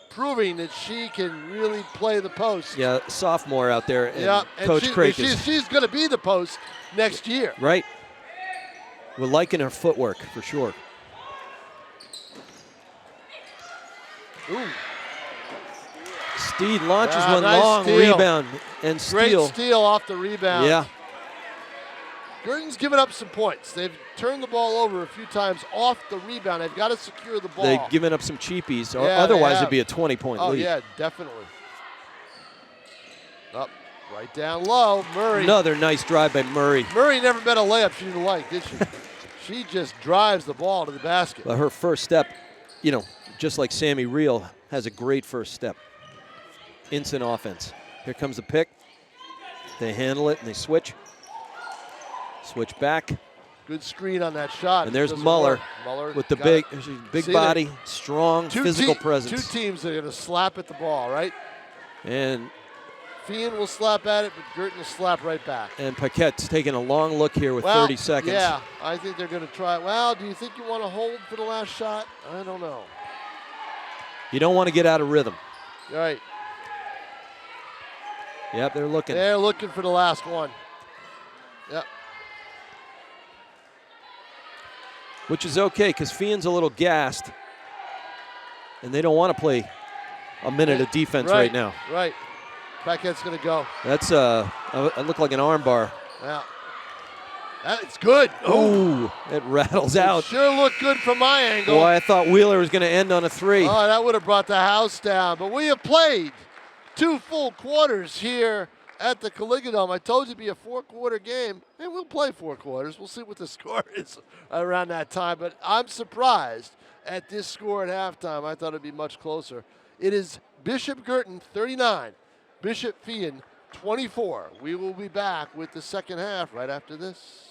proving that she can really play the post. Yeah, sophomore out there. And Coach Craig she's going to be the post next year. Right. We're liking her footwork for sure. Ooh. Steed launches one nice long steal. rebound and steal. Great steal off the rebound. Yeah. Guertin's given up some points. They've turned the ball over a few times off the rebound. They've got to secure the ball. They've given up some cheapies, or otherwise it'd be a 20-point lead. Oh, yeah, definitely. Up, right down low, Murray. Another nice drive by Murray. Murray never met a layup she didn't like, did she? She just drives the ball to the basket. But her first step, just like Sammy Reel, has a great first step. Instant offense. Here comes the pick. They handle it and they switch. Switch back. Good screen on that shot. And there's Muller with the big body, strong physical presence. 2 teams that are going to slap at the ball, right? And Feehan will slap at it, but Guertin will slap right back. And Paquette's taking a long look here with 30 seconds. Yeah, I think they're going to try. Well, do you think you want to hold for the last shot? I don't know. You don't want to get out of rhythm. Right. Yep, they're looking. They're looking for the last one. Yep. Which is okay, because Feehan's a little gassed, and they don't want to play a minute of defense right now. Right. Paquette's going to go. That's it looked like an arm bar. Yeah. That's good. Ooh, it rattles out. Sure looked good from my angle. Boy, I thought Wheeler was going to end on a 3. Oh, that would have brought the house down. But we have played 2 full quarters here at the Caligula. I told you it'd be a 4-quarter game, and we'll play 4 quarters. We'll see what the score is around that time. But I'm surprised at this score at halftime. I thought it'd be much closer. It is Bishop Guertin 39, Bishop Feehan 24. We will be back with the second half right after this.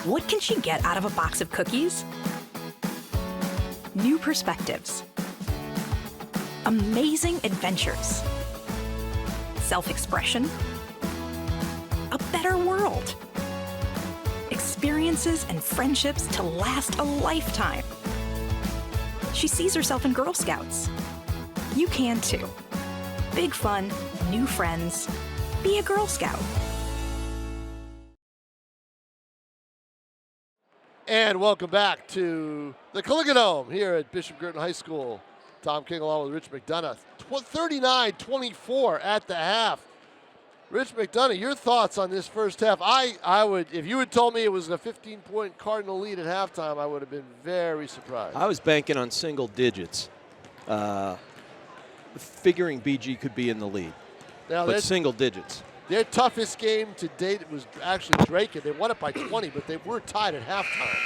What can she get out of a box of cookies? New perspectives. Amazing adventures. Self-expression. A better world. Experiences and friendships to last a lifetime. She sees herself in Girl Scouts. You can too. Big fun, new friends. Be a Girl Scout. And welcome back to the Caligula here at Bishop Guertin High School Tom King along with Rich McDonough. 39-24 at the half. Rich McDonough, your thoughts on this first half? I would, if you had told me it was a 15-point Cardinal lead at halftime, I would have been very surprised. I was banking on single digits, figuring BG could be in the lead, but single digits. Their toughest game to date was actually Drake. They won it by 20, but they were tied at halftime.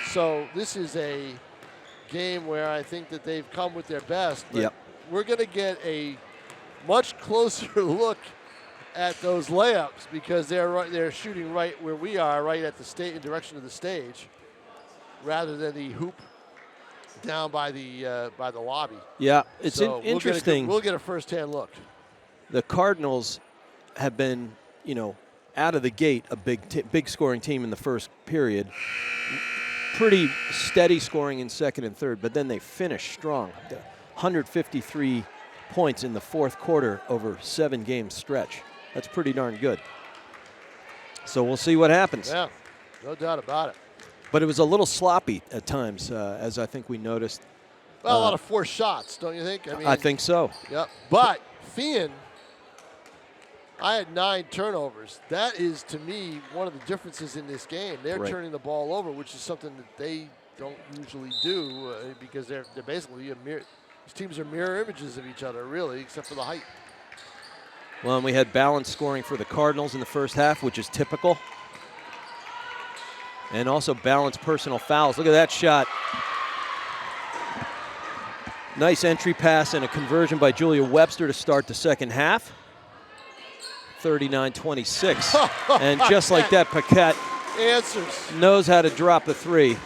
So this is a game where I think that they've come with their best. But we're going to get a much closer look at those layups because they're shooting right where we are, right at the in direction of the stage, rather than the hoop down by the lobby. Yeah, it's interesting. We'll get a first-hand look. The Cardinals have been, out of the gate a big scoring team in the first period. Pretty steady scoring in second and third, but then they finished strong. 153 points in the fourth quarter over 7-game stretch. That's pretty darn good. So we'll see what happens. Yeah, no doubt about it. But it was a little sloppy at times, as I think we noticed. Well, a lot of forced shots, don't you think? I think so. Yep. But Feehan, I had 9 turnovers. That is, to me, one of the differences in this game. They're turning the ball over, which is something that they don't usually do because they're basically these teams are mirror images of each other, really, except for the height. Well, and we had balanced scoring for the Cardinals in the first half, which is typical. And also balanced personal fouls. Look at that shot. Nice entry pass and a conversion by Julia Webster to start the second half. 39-26. And just like that, Paquette knows how to drop a three.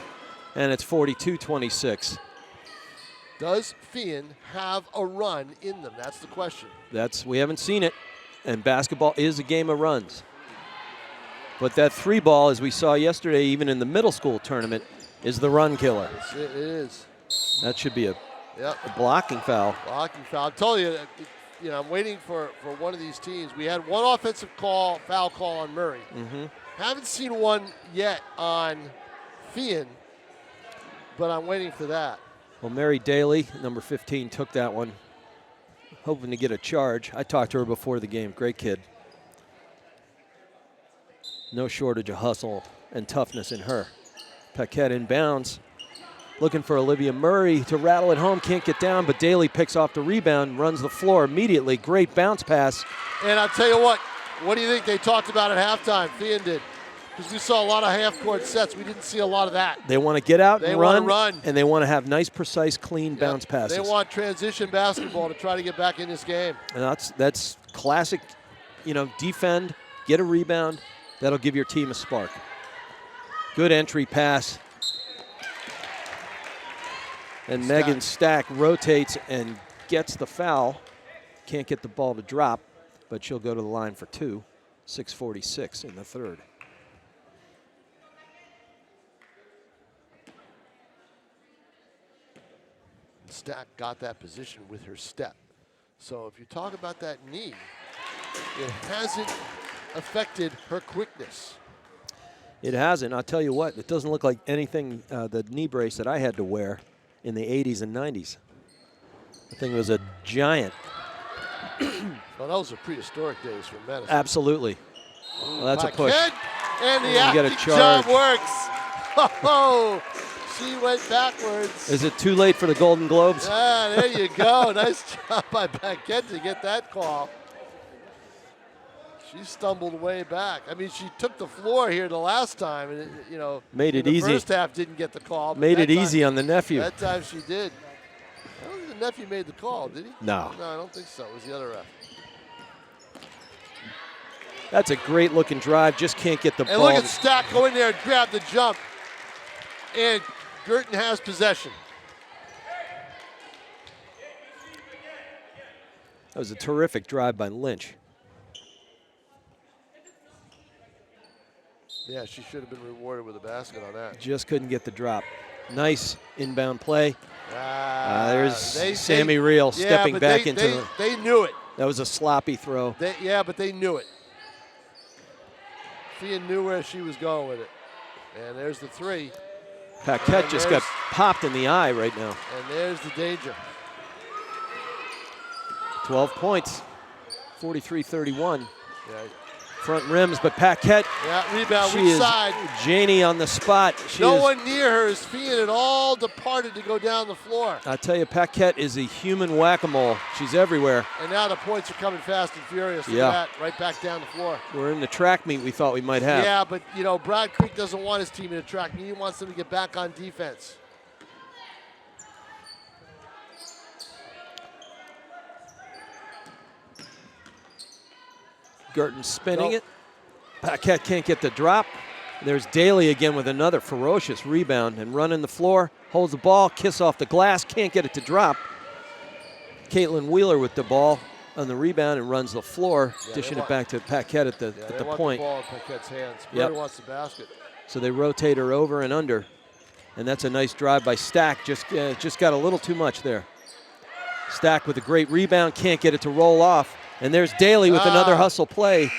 And it's 42-26. Does Feehan have a run in them? That's the question. We haven't seen it. And basketball is a game of runs. But that 3-ball, as we saw yesterday, even in the middle school tournament, is the run killer. It is. That should be a blocking foul. Blocking foul. I'm telling you, I'm waiting for one of these teams. We had one offensive foul call on Murray. Haven't seen one yet on Feehan, but I'm waiting for that. Well, Mary Daly, number 15, took that one, hoping to get a charge. I talked to her before the game. Great kid. No shortage of hustle and toughness in her. Paquette inbounds. Looking for Olivia Murray to rattle it home. Can't get down, but Daly picks off the rebound, runs the floor immediately. Great bounce pass. And I'll tell you what do you think they talked about at halftime? Feehan did. Because we saw a lot of half-court sets. We didn't see a lot of that. They want to get out and run, run, and they want to have nice, precise, clean bounce passes. They want transition basketball to try to get back in this game. And that's classic, defend, get a rebound. That'll give your team a spark. Good entry pass. And Megan Stack rotates and gets the foul. Can't get the ball to drop, but she'll go to the line for 2. 6:46 in the third. Stack got that position with her step. So if you talk about that knee, it hasn't affected her quickness. It hasn't. I'll tell you what, it doesn't look like anything, the knee brace that I had to wear in the 80s and 90s. I think it was a giant. Well, those are prehistoric days for medicine. Absolutely. Well, that's a push. And the acting job works. Oh, she went backwards. Is it too late for the Golden Globes? Yeah, there you go. Nice job by Paquette to get that call. She stumbled way back. I mean, she took the floor here the last time, and made it in the easy. First half didn't get the call. Made it easy on the nephew. That time she did. I don't think the nephew made the call, did he? No. No, I don't think so. It was the other ref. That's a great looking drive. Just can't get the ball. And look at Stack go in there and grab the jump. And Guertin has possession. That was a terrific drive by Lynch. Yeah, she should have been rewarded with a basket on that. Just couldn't get the drop. Nice inbound play. There's Sammy Reel stepping back into the... They knew it. That was a sloppy throw. But they knew it. Feehan knew where she was going with it. And there's the three. Paquette just got popped in the eye right now. And there's the danger. 12 points, 43-31. Yeah. Front rims, but Paquette. Yeah, rebound, She weak is side. Janie on the spot. No one near her is Feehan at all departed to go down the floor. I tell you, Paquette is a human whack-a-mole. She's everywhere. And now the points are coming fast and furious. Look Yeah. at that, right back down the floor. We're in the track meet we thought we might have. Yeah, but you know, Brad Creek doesn't want his team in a track meet. He wants them to get back on defense. Guertin spinning Nope. it. Paquette can't get the drop. There's Daly again with another ferocious rebound and running the floor. Holds the ball, kiss off the glass, can't get it to drop. Caitlin Wheeler with the ball on the rebound and runs the floor, dishing it back to Paquette at the point. The ball in Paquette's hands. Yep. Whoever wants the basket. So they rotate her over and under. And that's a nice drive by Stack. Just got a little too much there. Stack with a great rebound, can't get it to roll off. And there's Daly with another hustle play.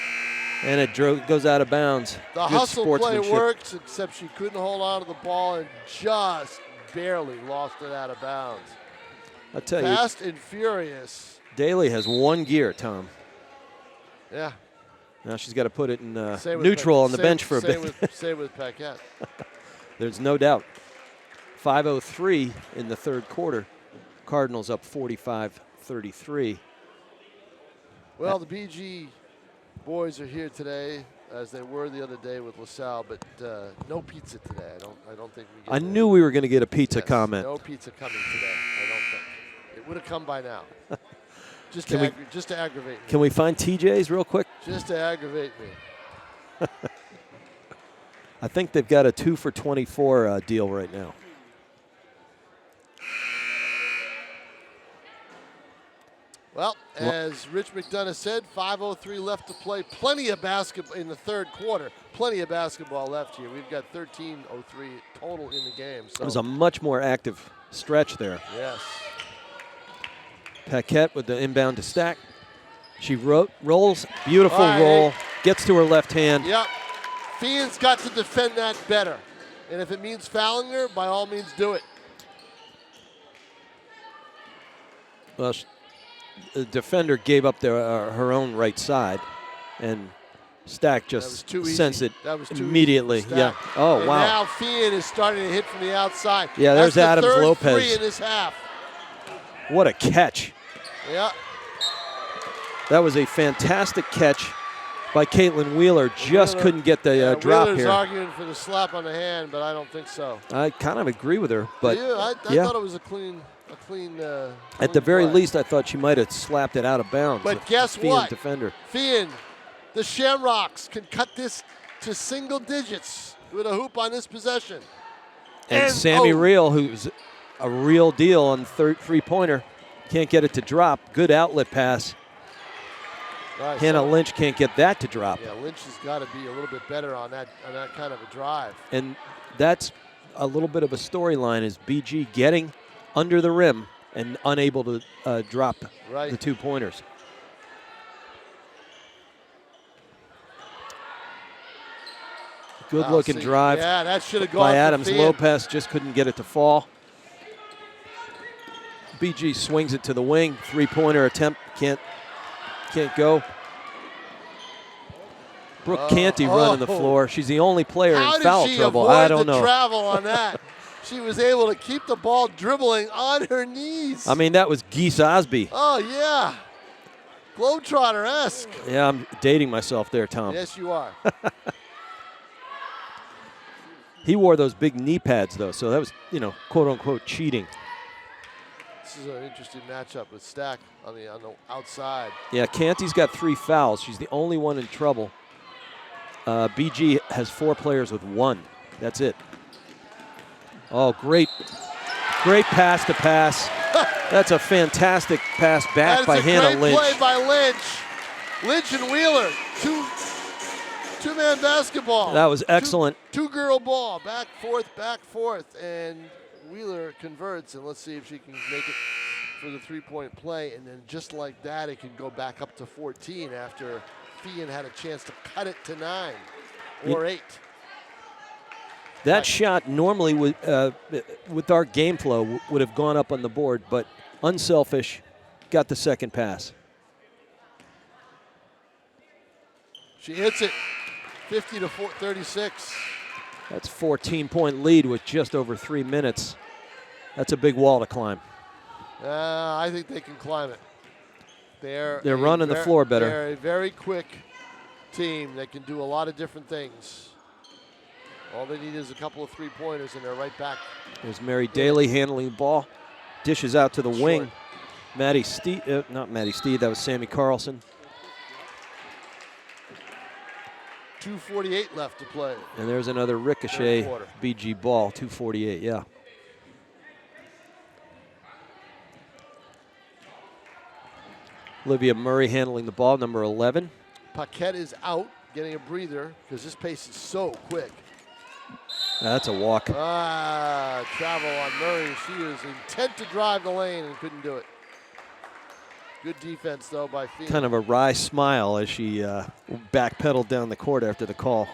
And it goes out of bounds. The Good hustle play sportsmanship. works, except she couldn't hold on to the ball and just barely lost it out of bounds. I tell you, Fast and furious. Daly has one gear, Tom. Yeah. Now she's got to put it in Same with neutral on the same- bench for a same bit. Same with Paquette. There's no doubt. 5:03 in the third quarter. Cardinals up 45-33. Well, the BG boys are here today, as they were the other day with LaSalle, but no pizza today. I don't think we get I that. knew we were going to get a pizza Yes, comment. No pizza coming today. I don't think it would have come by now. Just Can to we- just to aggravate me. Can we find TJ's real quick? Just to aggravate me. I think they've got a 2 for 24 deal right now. Well, as Rich McDonough said, 5:03 left to play. Plenty of basketball in the third quarter. Plenty of basketball left here. We've got 13:03 total in the game. So. It was a much more active stretch there. Yes. Paquette with the inbound to Stack. She rolls, beautiful All right. roll, gets to her left hand. Yep. Feehan's got to defend that better. And if it means fouling her, by all means do it. Well, the defender gave up her own right side, and Stack That just was too easy. sensed it That was too easy immediately. for Yeah. Stack. Oh, and wow. now Feehan is starting to hit from the outside. Yeah, there's That's the Adams third Lopez. three in this half. What a catch. Yeah. That was a fantastic catch by Caitlin Wheeler. Just Wheeler- couldn't get the yeah, drop Wheeler's here. arguing for the slap on the hand, but I don't think so. I kind of agree with her, but yeah, I yeah. thought it was a clean. At the very play. least, I thought she might have slapped it out of bounds. But the guess Feehan what? Defender. Feehan, the Shamrocks can cut this to single digits with a hoop on this possession. And Sammy Reel, who's a real deal on three-pointer, can't get it to drop. Good outlet pass. Nice. Hannah Lynch can't get that to drop. Yeah, Lynch has got to be a little bit better on that kind of a drive. And that's a little bit of a storyline, is BG getting under the rim and unable to drop Right. the 2 pointers. Good looking drive Yeah, that should have gone by for Adams Feehan. Lopez, just couldn't get it to fall. BG swings it to the wing, 3-pointer attempt, can't go. Brooke Canty running the floor. She's the only player How in foul did she trouble. avoid I don't the know. travel on that? She was able to keep the ball dribbling on her knees. I mean, that was Geese Osby. Oh, yeah. Globetrotter-esque. Yeah, I'm dating myself there, Tom. Yes, you are. He wore those big knee pads, though, so that was, quote unquote, cheating. This is an interesting matchup with Stack on the outside. Yeah, Canty's got 3 fouls. She's the only one in trouble. BG has 4 players with 1. That's it. Oh, great pass to pass. That's a fantastic pass back by Hannah Lynch. That is a great play by Lynch. Lynch and Wheeler, two-man basketball. That was excellent. Two-girl ball, back, forth, and Wheeler converts, and let's see if she can make it for the three-point play. And then just like that, it can go back up to 14 after Feehan had a chance to cut it to 9 or 8. That shot normally with our game flow would have gone up on the board, but unselfish, got the second pass. She hits it, 50 to 36. That's 14-point lead with just over 3 minutes. That's a big wall to climb. I think they can climb it. They're running the floor better. They're a very quick team that can do a lot of different things. All they need is a couple of three-pointers, and they're right back. There's Mary Daly handling the ball. Dishes out to the wing. Maddie Steed, not Maddie Steed, that was Sammy Carlson. 2:48 left to play. And there's another ricochet BG ball, 2:48, yeah. Olivia Murray handling the ball, number 11. Paquette is out, getting a breather, because this pace is so quick. That's a walk. Travel on Murray. She is intent to drive the lane and couldn't do it. Good defense, though, by Feehan. Kind of a wry smile as she backpedaled down the court after the call.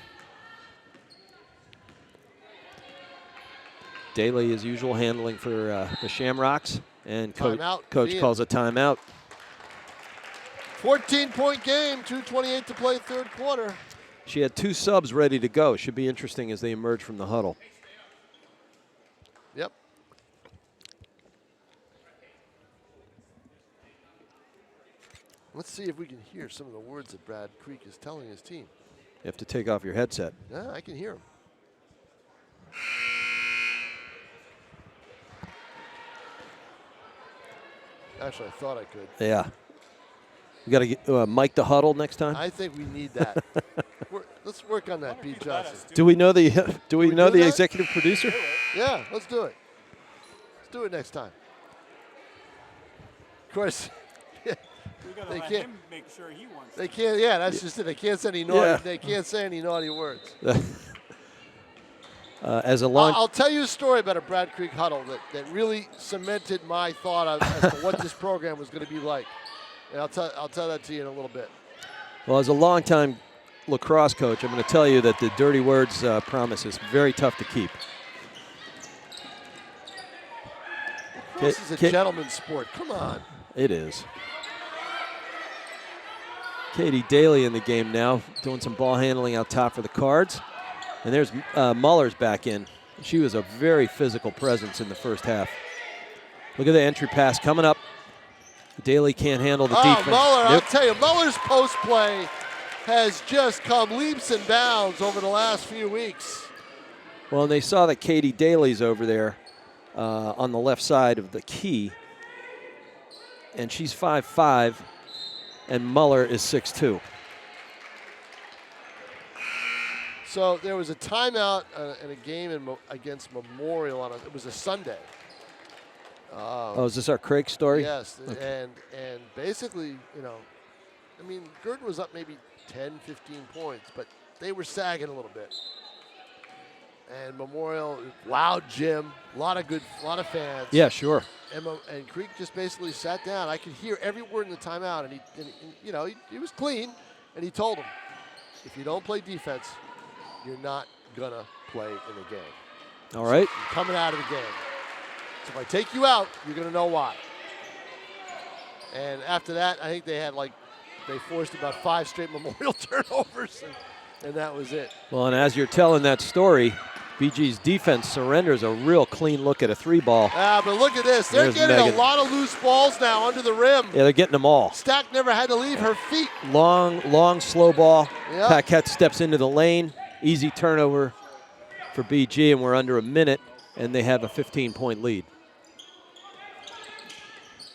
Daly, as usual, handling for the Shamrocks. And coach calls a timeout. 14-point game, 2:28 to play third quarter. She had 2 subs ready to go. Should be interesting as they emerge from the huddle. Yep. Let's see if we can hear some of the words that Brad Creek is telling his team. You have to take off your headset. Yeah, I can hear him. Actually, I thought I could. Yeah. You got to get Mike the huddle next time. I think we need that. Let's work on that, Pete Johnson. Do we know the executive producer? Yeah, let's do it. Let's do it next time. Of course, they can't make sure he wants. They can't. Yeah, that's just it. They can't say any naughty. Yeah. They can't say any naughty words. As a long, I'll tell you a story about a Brad Creek huddle that really cemented my thought as to what this program was going to be like. And I'll tell that to you in a little bit. well, as a longtime lacrosse coach, I'm going to tell you that the dirty words promise is very tough to keep. This is a gentleman's sport. Come on. It is. Katie Daly in the game now, doing some ball handling out top for the Cards. And there's Muller's back in. She was a very physical presence in the first half. Look at the entry pass coming up. Daly can't handle the defense. Muller, I'll tell you, Muller's post play has just come leaps and bounds over the last few weeks. Well, and they saw that Katie Daly's over there on the left side of the key. And she's 5'5", and Muller is 6'2". So there was a timeout in a game against Memorial it was a Sunday. Is this our Craig story? Yes, Okay. and basically, I mean, Guertin was up maybe 10, 15 points, but they were sagging a little bit. And Memorial, loud gym, a lot of fans. Yeah, sure. And Creek just basically sat down. I could hear every word in the timeout, and he was clean, and he told them, if you don't play defense, you're not gonna play in the game. All right. So you're coming out of the game. So if I take you out, you're gonna know why. And after that, I think they forced about 5 straight Memorial turnovers, and that was it. Well, and as you're telling that story, BG's defense surrenders a real clean look at a 3-ball. But look at this. They're getting a lot of loose balls now under the rim. Yeah, they're getting them all. Stack never had to leave her feet. Long, slow ball. Yep. Paquette steps into the lane. Easy turnover for BG, and we're under a minute, and they have a 15-point lead.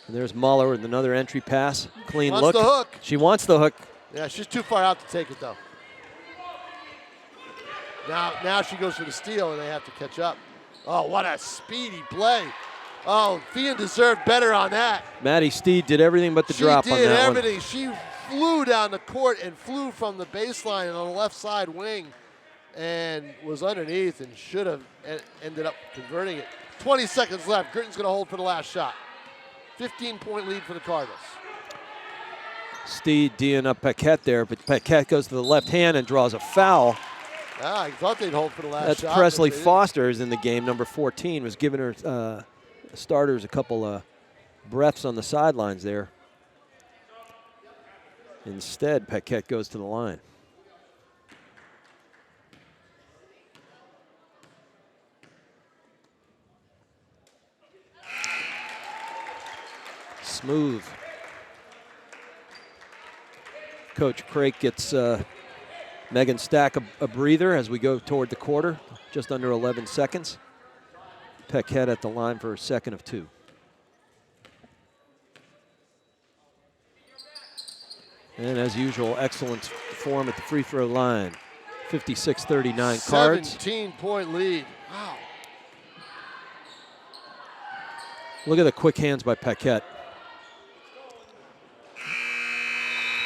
And there's Muller with another entry pass. Clean look. Wants the hook. She wants the hook. Yeah, she's too far out to take it, though. Now she goes for the steal, and they have to catch up. Oh, what a speedy play. Oh, Feehan deserved better on that. Maddie Steed did everything but the drop on that one. She did everything. She flew down the court and flew from the baseline on the left side wing and was underneath and should have ended up converting it. 20 seconds left. Guertin's going to hold for the last shot. 15-point lead for the Cardinals. Steed D'ing up Paquette there, but Paquette goes to the left hand and draws a foul. I thought they'd hold for the last shot. That's Presley Foster is in the game. Number 14 was giving her starters a couple of breaths on the sidelines there. Instead, Paquette goes to the line. Smooth. Coach Craik gets Megan Stack a breather as we go toward the quarter, just under 11 seconds. Paquette at the line for a second of 2. And as usual, excellent form at the free throw line. 56-39 Cards. 17-point lead. Wow. Look at the quick hands by Paquette.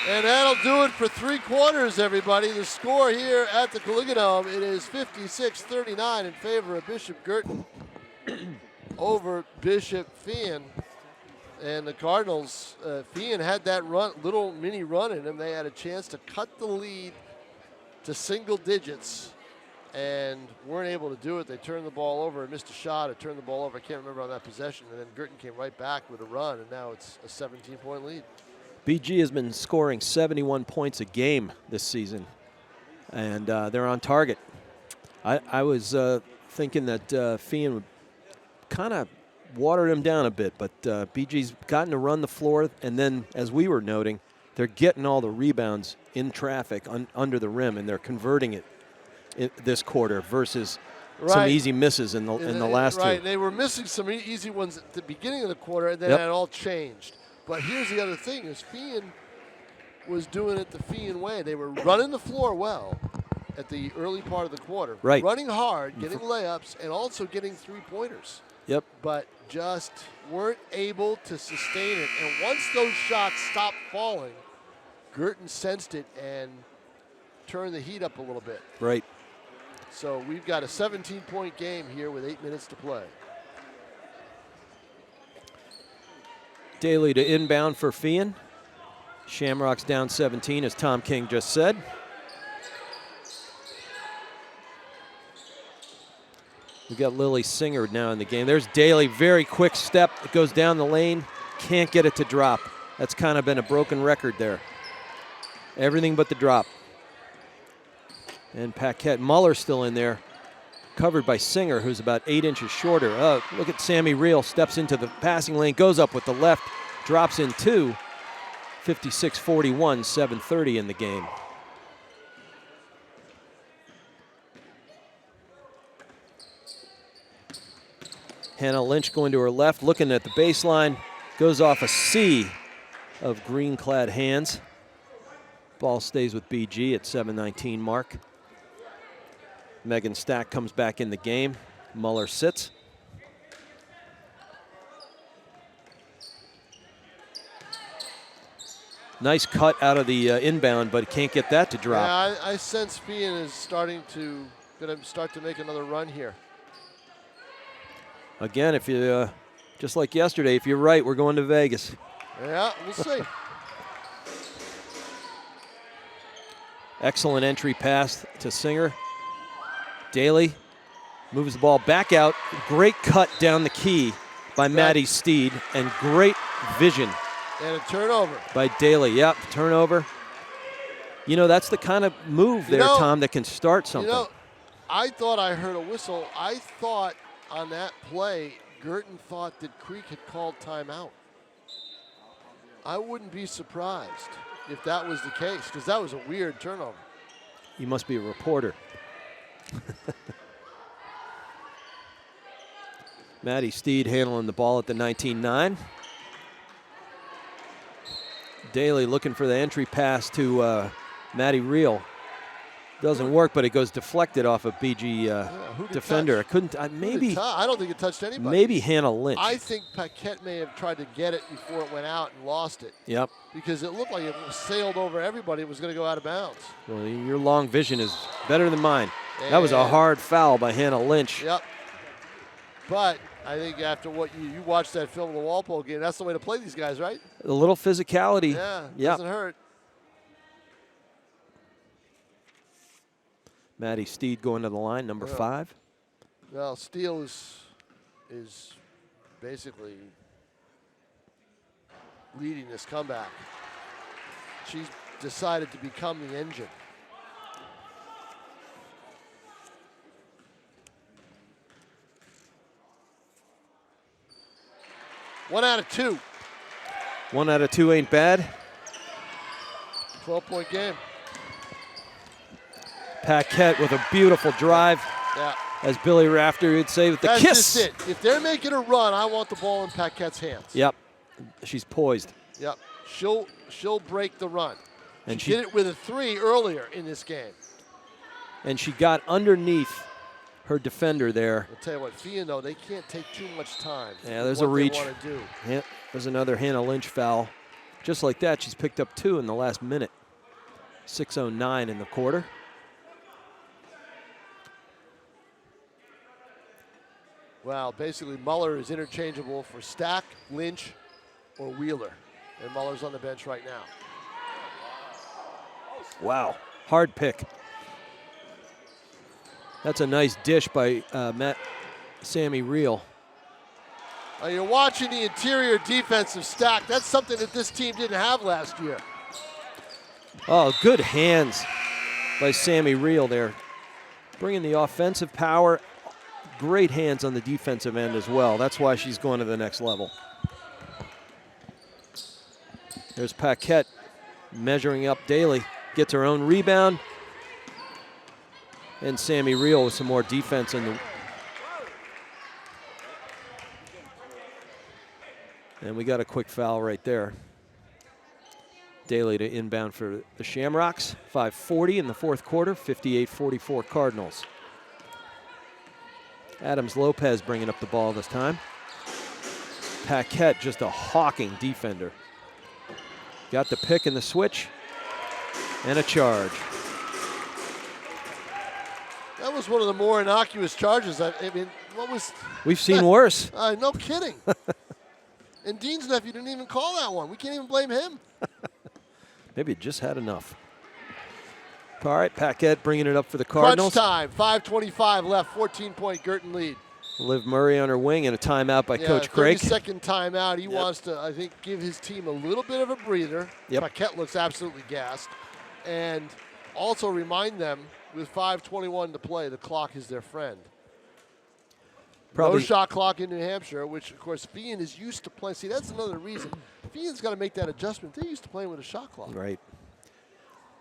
And that'll do it for 3 quarters, everybody. The score here at the Coligadome, it is 56-39 in favor of Bishop Guertin over Bishop Feehan. And the Cardinals, Feehan had that little mini run in them. They had a chance to cut the lead to single digits and weren't able to do it. They turned the ball over and missed a shot or turned the ball over. I can't remember on that possession. And then Guertin came right back with a run, and now it's a 17-point lead. BG has been scoring 71 points a game this season, and they're on target. I was thinking that Feehan would kind of water them down a bit, but BG's gotten to run the floor, and then, as we were noting, they're getting all the rebounds in traffic under the rim, and they're converting it this quarter versus some easy misses in the last two. Right, they were missing some easy ones at the beginning of the quarter, and then it all changed. But here's the other thing, is Feehan was doing it the Feehan way. They were running the floor well at the early part of the quarter. Right. Running hard, getting layups, and also getting 3-pointers. Yep. But just weren't able to sustain it. And once those shots stopped falling, Guertin sensed it and turned the heat up a little bit. Right. So we've got a 17-point game here with 8 minutes to play. Daly to inbound for Feehan. Shamrocks down 17, as Tom King just said. We got Lily Singer now in the game. There's Daly, very quick step. It goes down the lane, can't get it to drop. That's kind of been a broken record there. Everything but the drop. And Paquette, Muller still in there, covered by Singer, who's about 8 inches shorter. Look at Sammy Reel, steps into the passing lane, goes up with the left, drops in 2. 56-41, 7:30 in the game. Hannah Lynch going to her left, looking at the baseline, goes off a sea of green-clad hands. Ball stays with BG at 7:19 mark. Megan Stack comes back in the game. Muller sits. Nice cut out of the inbound, but can't get that to drop. Yeah, I sense Feehan is going to start to make another run here. Again, if you, just like yesterday, if you're right, we're going to Vegas. Yeah, we'll see. Excellent entry pass to Singer. Daly moves the ball back out. Great cut down the key by Maddie Steed, and great vision. And a turnover. By Daly, yep, turnover. You know, that's the kind of move there, Tom, that can start something. You know, I thought I heard a whistle. I thought on that play, Guertin thought that Creek had called timeout. I wouldn't be surprised if that was the case, because that was a weird turnover. You must be a reporter. Maddie Steed handling the ball at the 19-9. Daly looking for the entry pass to Maddie Reel. Doesn't work, but it goes deflected off a BG defender. Touch? It couldn't. Maybe. I don't think it touched anybody. Maybe Hannah Lynch. I think Paquette may have tried to get it before it went out and lost it. Yep. Because it looked like it sailed over everybody. It was going to go out of bounds. Well, your long vision is better than mine. That was a hard foul by Hannah Lynch. Yep. But I think after what you watched that film of the Walpole game, that's the way to play these guys, right? A little physicality. Yeah, doesn't hurt. Maddie Steed going to the line, number 5. Well, Steele is basically leading this comeback. She's decided to become the engine. One out of two. 1 out of 2 ain't bad. 12-point game. Paquette with a beautiful drive. Yeah. As Billy Rafter would say, with the That's kiss. just it. If they're making a run, I want the ball in Paquette's hands. Yep. She's poised. Yep. She'll break the run. And she did it with a 3 earlier in this game. And she got underneath her defender there. I'll tell you what, Feehan, though, they can't take too much time. Yeah, there's a reach. What they want to do. Yeah, there's another Hannah Lynch foul. Just like that, she's picked up 2 in the last minute. 6:09 in the quarter. Well, basically Muller is interchangeable for Stack, Lynch, or Wheeler. And Muller's on the bench right now. Wow, hard pick. That's a nice dish by Sammy Reel. You're watching the interior defensive Stack. That's something that this team didn't have last year. Oh, good hands by Sammy Reel there. Bringing the offensive power. Great hands on the defensive end as well. That's why she's going to the next level. There's Paquette measuring up daily. Gets her own rebound. And Sammy Reel with some more defense in the. And we got a quick foul right there. Daly to inbound for the Shamrocks. 5:40 in the fourth quarter, 58-44 Cardinals. Adams Lopez bringing up the ball this time. Paquette just a hawking defender. Got the pick and the switch and a charge. That was one of the more innocuous charges. I mean, what was... We've seen worse. No kidding. And Dean's nephew didn't even call that one. We can't even blame him. Maybe it just had enough. All right, Paquette bringing it up for the Cardinals. Crunch time, 5:25 left, 14-point Guertin lead. Liv Murray on her wing and a timeout by Coach Craig. 30-second timeout. He wants to, I think, give his team a little bit of a breather. Yep. Paquette looks absolutely gassed. And also remind them, with 5:21 to play, the clock is their friend. Probably. No shot clock in New Hampshire, which, of course, Feehan is used to playing. See, that's another reason. Feehan's got to make that adjustment. They're used to playing with a shot clock. Right.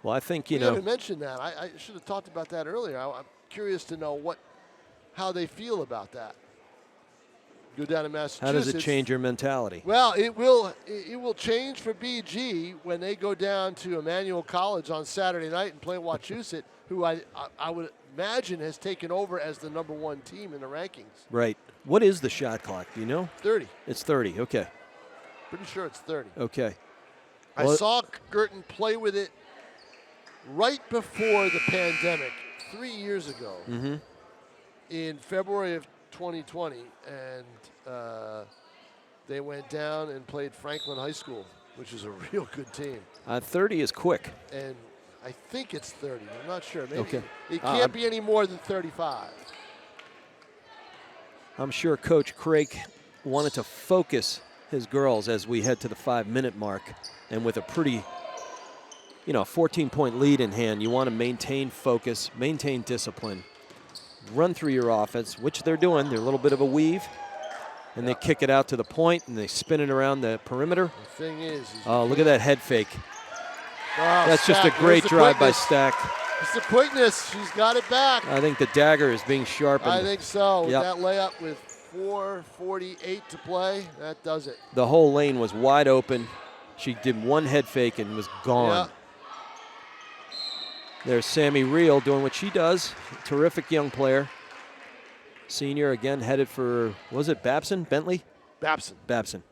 Well, I think, You haven't mentioned that. I should have talked about that earlier. I'm curious to know how they feel about that. Go down to Massachusetts. How does it change your mentality? Well, it will change for BG when they go down to Emmanuel College on Saturday night and play Wachusett, who I would imagine has taken over as the #1 team in the rankings. Right. What is the shot clock? Do you know? 30. It's 30. Okay. Pretty sure it's 30. Okay. I saw Guertin play with it right before the pandemic 3 years ago in February of 2020, and they went down and played Franklin High School, which is a real good team. 30 is quick. And I think it's 30. I'm not sure. Maybe Okay. It can't be any more than 35. I'm sure Coach Craig wanted to focus his girls as we head to the 5-minute mark, and with a pretty 14-point lead in hand, you want to maintain focus, maintain discipline, run through your offense, which they're doing. They're a little bit of a weave, and they kick it out to the point, and they spin it around the perimeter. The thing is oh, look at that head fake. Oh, that's Stack. just a great drive by Stack. It's the quickness. She's got it back. I think the dagger is being sharpened. I think so. With Yep. that layup with 4:48 to play, that does it. The whole lane was wide open. She did one head fake and was gone. Yeah. There's Sammy Reel doing what she does. Terrific young player. Senior, again, headed for, was it Babson? Bentley? Babson. Babson.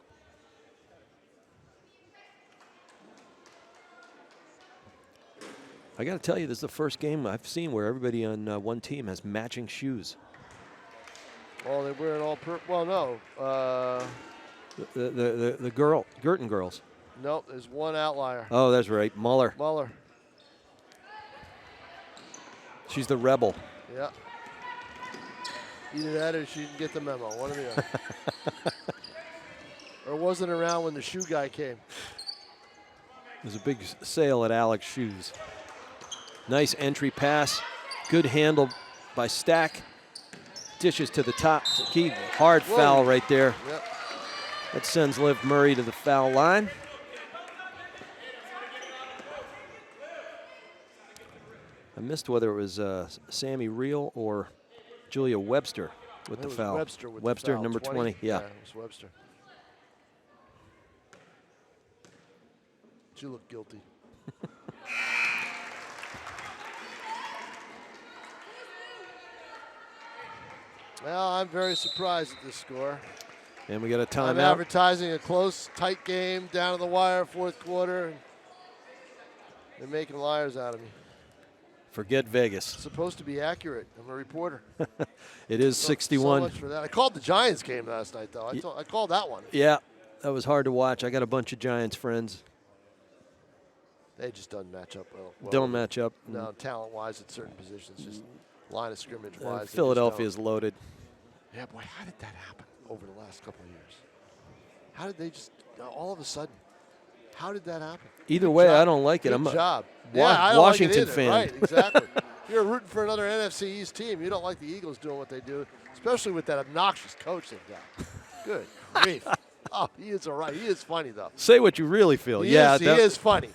I got to tell you, this is the first game I've seen where everybody on one team has matching shoes. Oh, they're wearing all well, no. The Guertin girls. Nope, there's one outlier. Oh, that's right, Muller. Muller. She's the rebel. Yeah. Either that or she didn't get the memo, one or the other. Or wasn't around when the shoe guy came. There's a big sale at Alex Shoes. Nice entry pass. Good handle by Stack. Dishes to the top. Key hard foul right there. Yep. That sends Liv Murray to the foul line. I missed whether it was Sammy Reel or Julia Webster with the foul. Webster with Webster, the foul. number 20. Yeah. It was Webster. She looked guilty. Well, I'm very surprised at this score. And we got a timeout. I'm advertising a close, tight game down to the wire, fourth quarter. They're making liars out of me. Forget Vegas. It's supposed to be accurate. I'm a reporter. It is 61. So much for that. I called the Giants game last night, though. I called that one. Yeah, that was hard to watch. I got a bunch of Giants friends. They just doesn't match up well. Don't match up. No, talent-wise at certain positions, just line of scrimmage-wise. Philadelphia's loaded. Yeah, boy, how did that happen over the last couple of years? How did they just, all of a sudden, how did that happen? Either way, I don't like it. Good job. I don't Washington like it fan. Right, exactly. You're rooting for another NFC East team. You don't like the Eagles doing what they do, especially with that obnoxious coach they've got. Good grief. Oh, he is all right. He is funny, though. Say what you really feel. He is funny.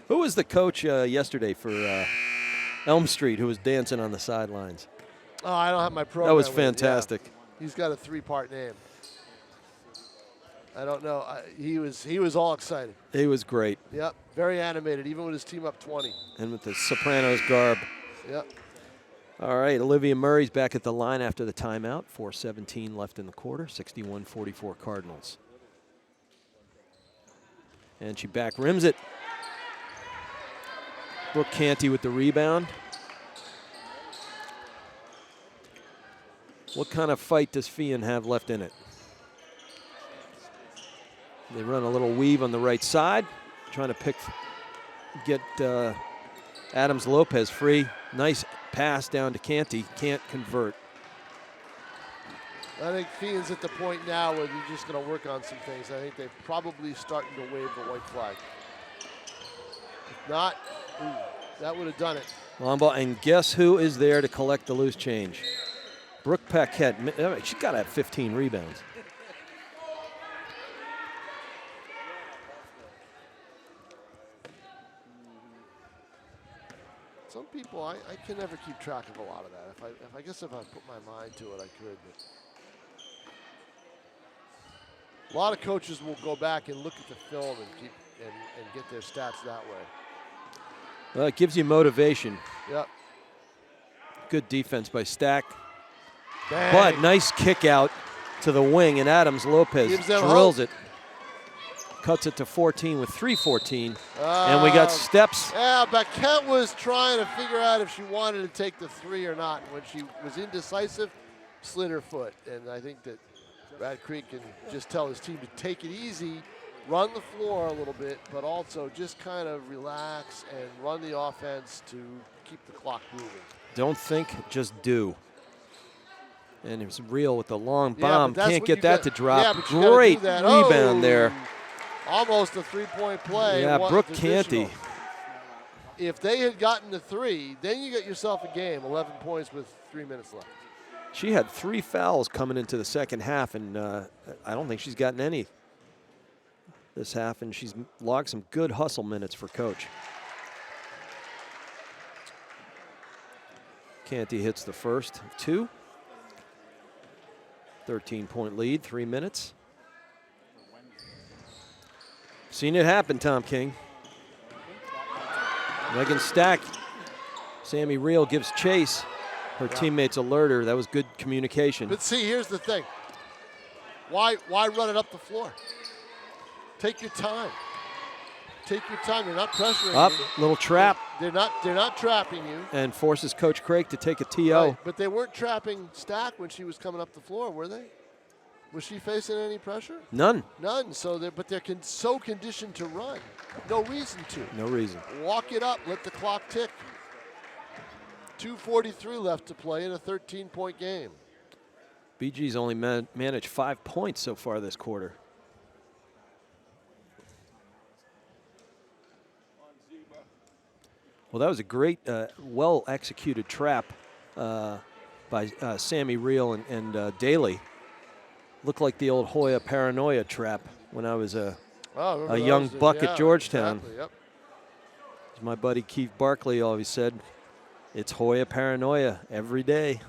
Who was the coach yesterday for Elm Street who was dancing on the sidelines? Oh, I don't have my program. That was with it. fantastic. Yeah. He's got a three-part name. I don't know. He was all excited. He was great. Yep, very animated, even with his team up 20. And with the Sopranos garb. Yep. All right, Olivia Murray's back at the line after the timeout. 4:17 left in the quarter. 61-44 Cardinals. And she back rims it. Brooke Canty with the rebound. What kind of fight does Feehan have left in it? They run a little weave on the right side, trying to get Adams Lopez free. Nice pass down to Canty. Can't convert. I think Feehan's at the point now where they're just going to work on some things. I think they're probably starting to wave the white flag. If not, that would have done it. Long ball, and guess who is there to collect the loose change? Brooke Paquette. She's got to have 15 rebounds. Some people, I can never keep track of a lot of that. I guess if I put my mind to it, I could. But a lot of coaches will go back and look at the film and get their stats that way. Well, it gives you motivation. Yep. Good defense by Stack. Bang. But nice kick out to the wing, and Adams Lopez drills it. Cuts it to 14 with 3:14. And we got steps. Yeah, Paquette was trying to figure out if she wanted to take the three or not. When she was indecisive, slid her foot. And I think that Brad Creek can just tell his team to take it easy, run the floor a little bit, but also just kind of relax and run the offense to keep the clock moving. Don't think, just do. And it was real with the long bomb. Yeah, can't get that to drop. Yeah, but you Great gotta do that. rebound there. Almost a three-point play. Yeah, Brooke Canty. If they had gotten the three, then you get yourself a game, 11 points with 3 minutes left. She had 3 fouls coming into the second half, and I don't think she's gotten any this half, and she's logged some good hustle minutes for Coach. Canty hits the first of 2. 13-point lead, 3 minutes. Seen it happen, Tom King. Megan Stack. Sammy Reel gives chase. Her teammates alert her. That was good communication. But see, here's the thing. Why run it up the floor? Take your time. Take your time. You're not pressuring Up, you. little trap. They're not trapping you. And forces Coach Craig to take a TO. Right, but they weren't trapping Stack when she was coming up the floor, were they? Was she facing any pressure? None. None. So they're so conditioned to run. No reason to. No reason. Walk it up. Let the clock tick. 2:43 left to play in a 13-point game. BG's only managed 5 points so far this quarter. Well, that was a great, well-executed trap by Sammy Reel and Daly. Looked like the old Hoya Paranoia trap when I was a young buck at Georgetown. Exactly, yep. As my buddy Keith Barkley always said, it's Hoya Paranoia every day.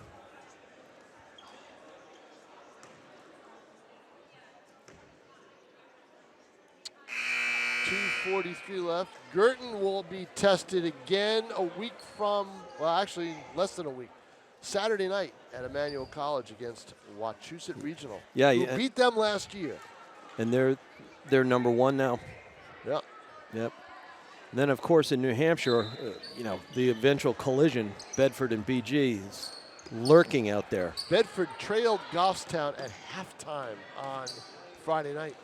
.243 left. Guertin will be tested again a week from, well, actually less than a week. Saturday night at Emmanuel College against Wachusett Regional. Yeah, who beat them last year. And they're number 1 now. Yep. Yep. And then, of course, in New Hampshire, the eventual collision, Bedford and BG, is lurking out there. Bedford trailed Goffstown at halftime on Friday night.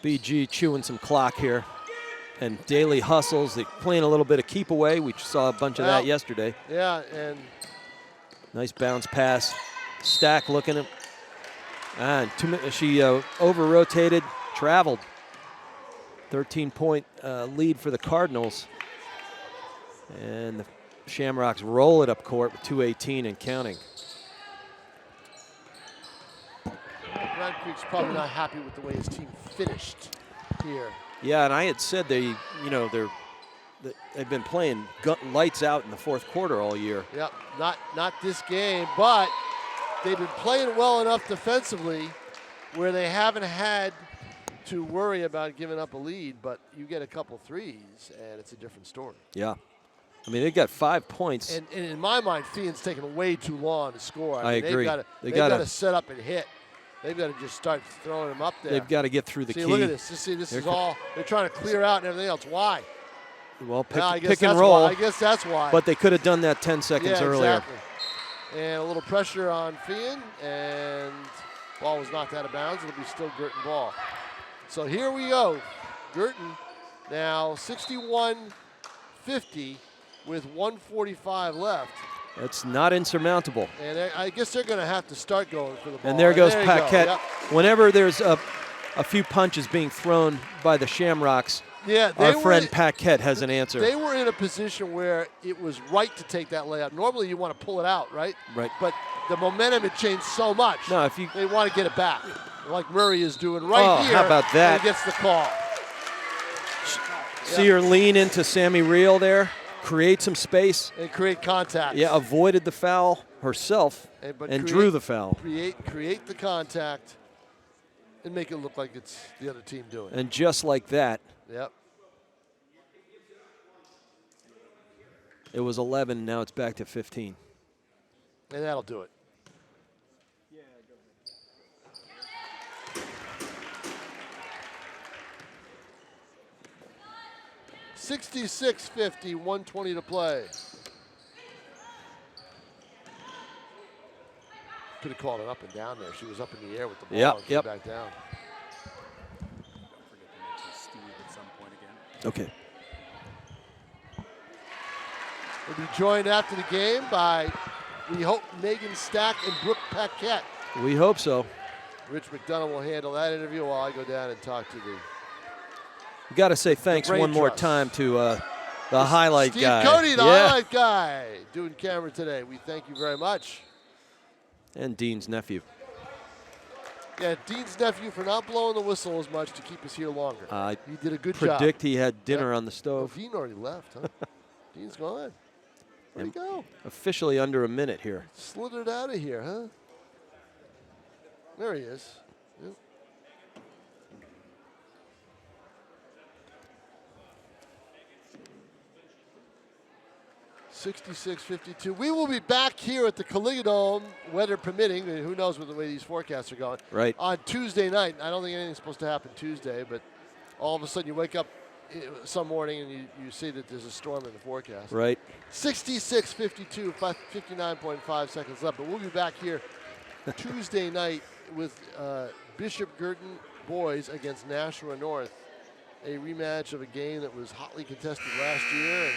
BG chewing some clock here. And Daly hustles. They're playing a little bit of keep away. We saw a bunch of that yesterday. Yeah, and nice bounce pass. Stack looking at. And she over-rotated, traveled. 13-point lead for the Cardinals. And the Shamrocks roll it up court with 2:18 and counting. Grand Creek's probably not happy with the way his team finished here. Yeah, and I had said they've been playing lights out in the fourth quarter all year. Yep, not this game, but they've been playing well enough defensively where they haven't had to worry about giving up a lead, but you get a couple threes and it's a different story. Yeah. I mean, they got 5 points. And in my mind, Feehan's taking way too long to score. I agree. They've got to set up and hit. They've got to just start throwing them up there. They've got to get through the key. Look at this. This is all, they're trying to clear out and everything else. Why? Well, pick guess and roll. Why. I guess that's why. But they could have done that 10 seconds earlier. Exactly. And a little pressure on Feehan, and ball was knocked out of bounds. It'll be still Guertin ball. So here we go. Guertin now 61-50 with 1:45 left. That's not insurmountable. And I guess they're going to have to start going for the ball. And there goes Paquette. Yep. Whenever there's a few punches being thrown by the Shamrocks, our friend Paquette has an answer. They were in a position where it was right to take that layup. Normally you want to pull it out, right? Right. But the momentum had changed so much. No, they want to get it back, like Murray is doing right here. How about that? And he gets the call. See her lean into Sammy Reel there, create some space. And create contact. Yeah, avoided the foul herself and drew the foul. Create the contact and make it look like it's the other team doing it. And just like that. Yep. It was 11, now it's back to 15. And that'll do it. 66-50, 1:20 to play. Could have called it up and down there. She was up in the air with the ball and came back down. Don't forget to mention Steve at some point again. Okay. We'll be joined after the game by, we hope, Megan Stack and Brooke Paquette. We hope so. Rich McDonough will handle that interview while I go down and talk to the We got to say thanks one more time to the highlight Steve guy. Steve Cody, the highlight guy, doing camera today. We thank you very much. And Dean's nephew. Yeah, Dean's nephew for not blowing the whistle as much to keep us here longer. He did a good job. Predict he had dinner on the stove. Oh, Dean already left, huh? Dean's gone. Where'd he go? Officially under a minute here. Slithered out of here, huh? There he is. Yep. $66.52. We will be back here at the Caligidome, weather permitting. Who knows with the way these forecasts are going. Right. On Tuesday night. I don't think anything's supposed to happen Tuesday, but all of a sudden you wake up some morning and you see that there's a storm in the forecast. Right. 66-52, 59.5 seconds left. But we'll be back here Tuesday night with Bishop Guertin boys against Nashua North. A rematch of a game that was hotly contested last year.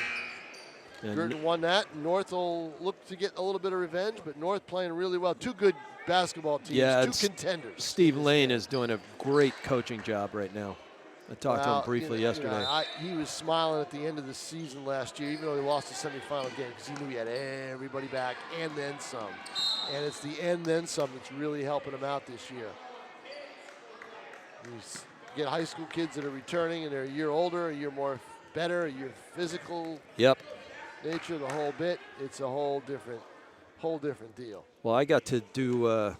And Guertin won that. North will look to get a little bit of revenge, but North playing really well. Two good basketball teams, two contenders. Steve Lane is doing a great coaching job right now. I talked to him briefly yesterday. He was smiling at the end of the season last year, even though he lost the semifinal game, because he knew he had everybody back and then some. And it's the and then some that's really helping him out this year. You get high school kids that are returning and they're a year older, a year more better, a year physical. Yep. Nature, the whole bit. It's a whole different deal. Well, I got to do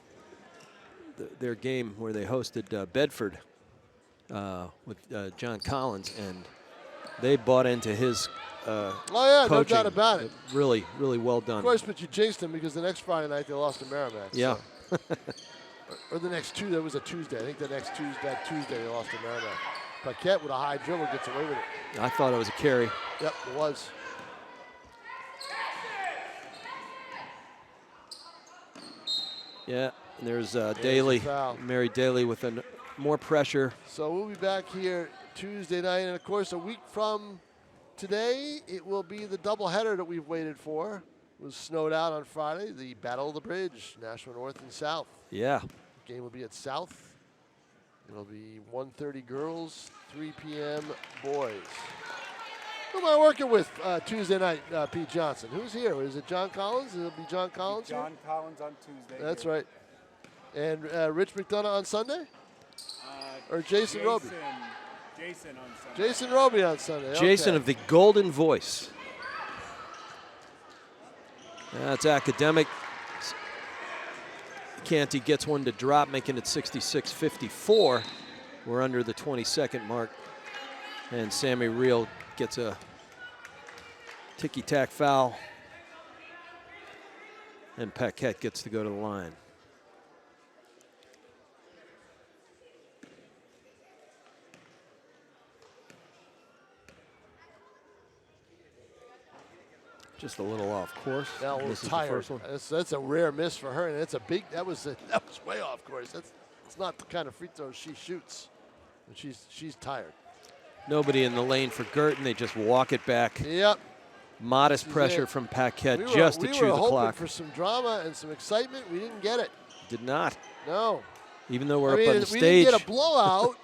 their game where they hosted Bedford with John Collins, and they bought into his oh yeah, coaching. no doubt about it. Really, really well done. Of course, but you jinxed them because the next Friday night they lost to Merrimack. Yeah. So. Or the next Tuesday. It was a Tuesday. I think that Tuesday they lost to Merrimack. Paquette with a high dribble gets away with it. I thought it was a carry. Yep, it was. Yeah, and there's Daly, Mary Daly with more pressure. So we'll be back here Tuesday night, and of course, a week from today, it will be the doubleheader that we've waited for. It was snowed out on Friday, the Battle of the Bridge, Nashua North and South. Yeah. The game will be at South. It'll be 1:30 girls, 3 p.m. boys. Who am I working with Tuesday night, Pete Johnson? Who's here? Is it John Collins? It'll be John Collins. John Collins on Tuesday. That's right. And Rich McDonough on Sunday? Or Jason Roby? Jason on Sunday. Jason Roby on Sunday. Jason okay. of the Golden Voice. That's academic. Canty gets one to drop, making it 66-54. We're under the 20-second mark. And Sammy Reel gets a ticky-tack foul. And Paquette gets to go to the line. Just a little off course. Now a little This is the tired. first one. That's a rare miss for her, and it's a big. That was way off course. It's not the kind of free throws she shoots. And she's tired. Nobody in the lane for Guertin. They just walk it back. Yep. Modest pressure from Paquette to just to chew the We were hoping clock. for some drama and some excitement. We didn't get it. Did not. No. Even though we're up on the we stage. didn't get a blowout,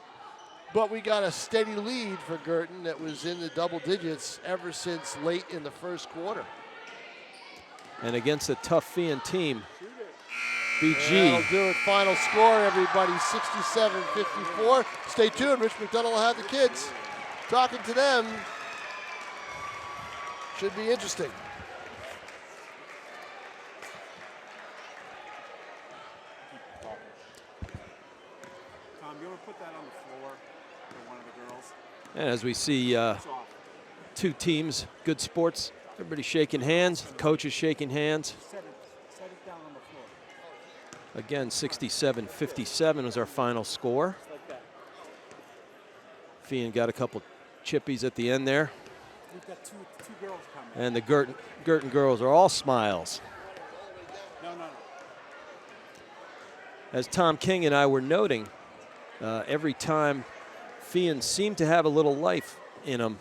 but we got a steady lead for Guertin that was in the double digits ever since late in the first quarter. And against a tough Feehan team, BG. That'll do it. Final score, everybody, 67-54. Stay tuned. Rich McDonough will have the kids. Talking to them. Should be interesting. Tom, you ever put that on the floor for one of the girls? And as we see two teams, good sports, everybody shaking hands, the coach is shaking hands. Set it down on the floor. Again, 67-57 was our final score. Just like that. Feehan got a couple chippies at the end there. We've got two girls coming. And the Guertin girls are all smiles. No. As Tom King and I were noting, every time Feehan seemed to have a little life in them,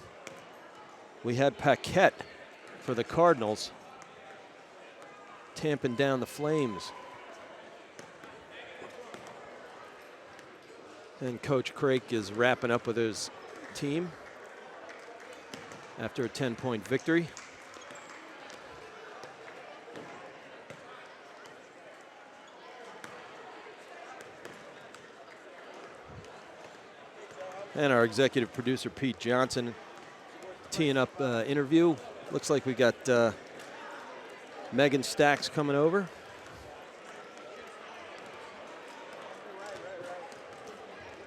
we had Paquette for the Cardinals tamping down the Flames. And Coach Craik is wrapping up with his team after a 10-point victory. And our executive producer, Pete Johnson, teeing up interview. Looks like we got Megan Stacks coming over.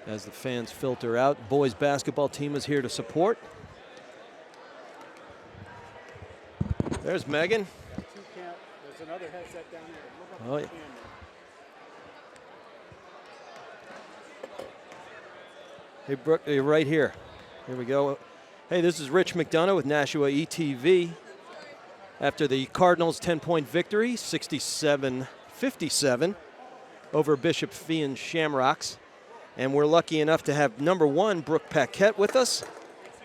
As the fans filter out, boys basketball team is here to support. There's Megan. There's another headset down there. Oh, yeah. Hey, Brooke, you're right here. Here we go. Hey, this is Rich McDonough with Nashua ETV. After the Cardinals' 10-point victory, 67-57 over Bishop Feehan Shamrocks. And we're lucky enough to have number 1, Brooke Paquette, with us,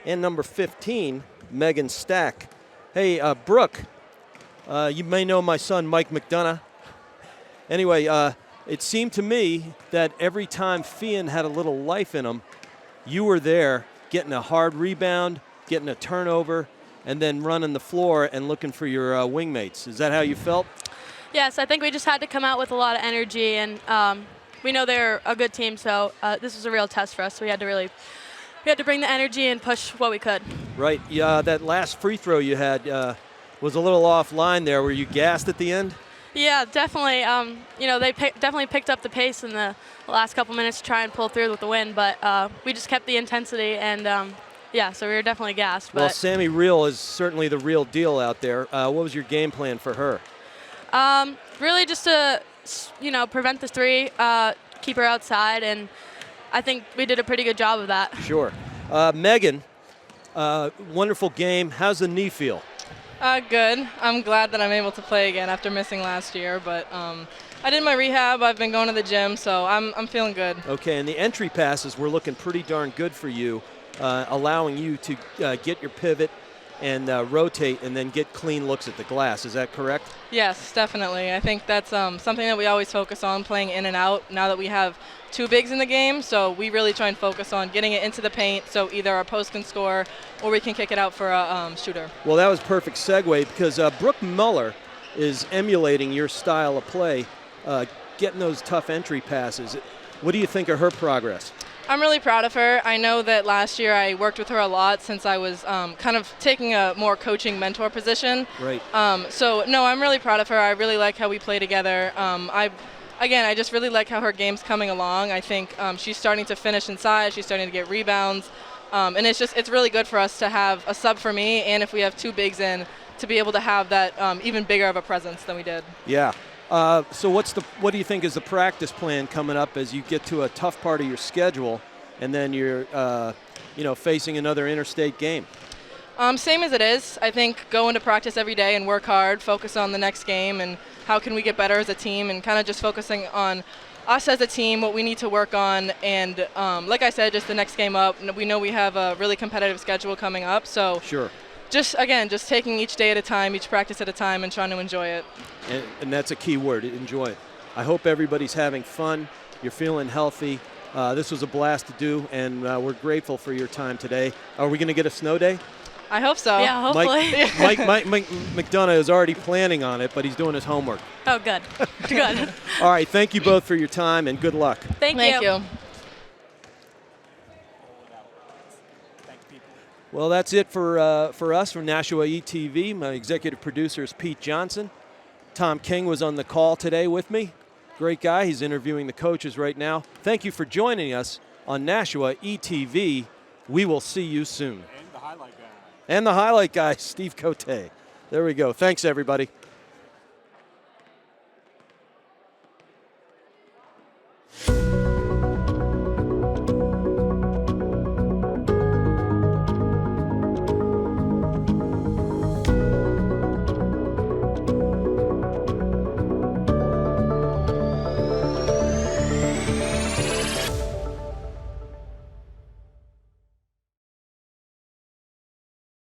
and number 15, Megan Stack. Hey, Brooke, you may know my son, Mike McDonough. Anyway, it seemed to me that every time Feehan had a little life in him, you were there getting a hard rebound, getting a turnover, and then running the floor and looking for your wingmates. Is that how you felt? Yes, I think we just had to come out with a lot of energy, and we know they're a good team, so this was a real test for us. So we had to bring the energy and push what we could. Right. Yeah. That last free throw you had was a little offline there. Were you gassed at the end? Yeah, definitely. They definitely picked up the pace in the last couple minutes to try and pull through with the win, but we just kept the intensity, and so we were definitely gassed. Well, but Sammy Reel is certainly the real deal out there. What was your game plan for her? Really just to, prevent the three, keep her outside, and I think we did a pretty good job of that. Sure. Megan, wonderful game. How's the knee feel? Good. I'm glad that I'm able to play again after missing last year, but I did my rehab. I've been going to the gym, so I'm feeling good. Okay, and the entry passes were looking pretty darn good for you, allowing you to get your pivot and rotate and then get clean looks at the glass. Is that correct? Yes, definitely. I think that's something that we always focus on, playing in and out, now that we have two bigs in the game. So we really try and focus on getting it into the paint so either our post can score or we can kick it out for a shooter. Well, that was perfect segue because Brooke Muller is emulating your style of play, getting those tough entry passes. What do you think of her progress? I'm really proud of her. I know that last year I worked with her a lot since I was kind of taking a more coaching mentor position. Right. No, I'm really proud of her. I really like how we play together. I just really like how her game's coming along. I think she's starting to finish inside. She's starting to get rebounds. And it's really good for us to have a sub for me, and if we have two bigs in, to be able to have that even bigger of a presence than we did. Yeah. So what do you think is the practice plan coming up as you get to a tough part of your schedule, and then you're facing another interstate game? Same as it is. I think go into practice every day and work hard, focus on the next game and how can we get better as a team, and kind of just focusing on us as a team, what we need to work on, and like I said, just the next game up. We know we have a really competitive schedule coming up, so sure. Just taking each day at a time, each practice at a time, and trying to enjoy it. And that's a key word, enjoy it. I hope everybody's having fun. You're feeling healthy. This was a blast to do, and we're grateful for your time today. Are we going to get a snow day? I hope so. Yeah, hopefully. Mike McDonough is already planning on it, but he's doing his homework. Oh, good. Good. All right, thank you both for your time, and good luck. Thank you. Well, that's it for us from Nashua ETV. My executive producer is Pete Johnson. Tom King was on the call today with me. Great guy. He's interviewing the coaches right now. Thank you for joining us on Nashua ETV. We will see you soon. And the highlight guy. And the highlight guy, Steve Cote. There we go. Thanks, everybody.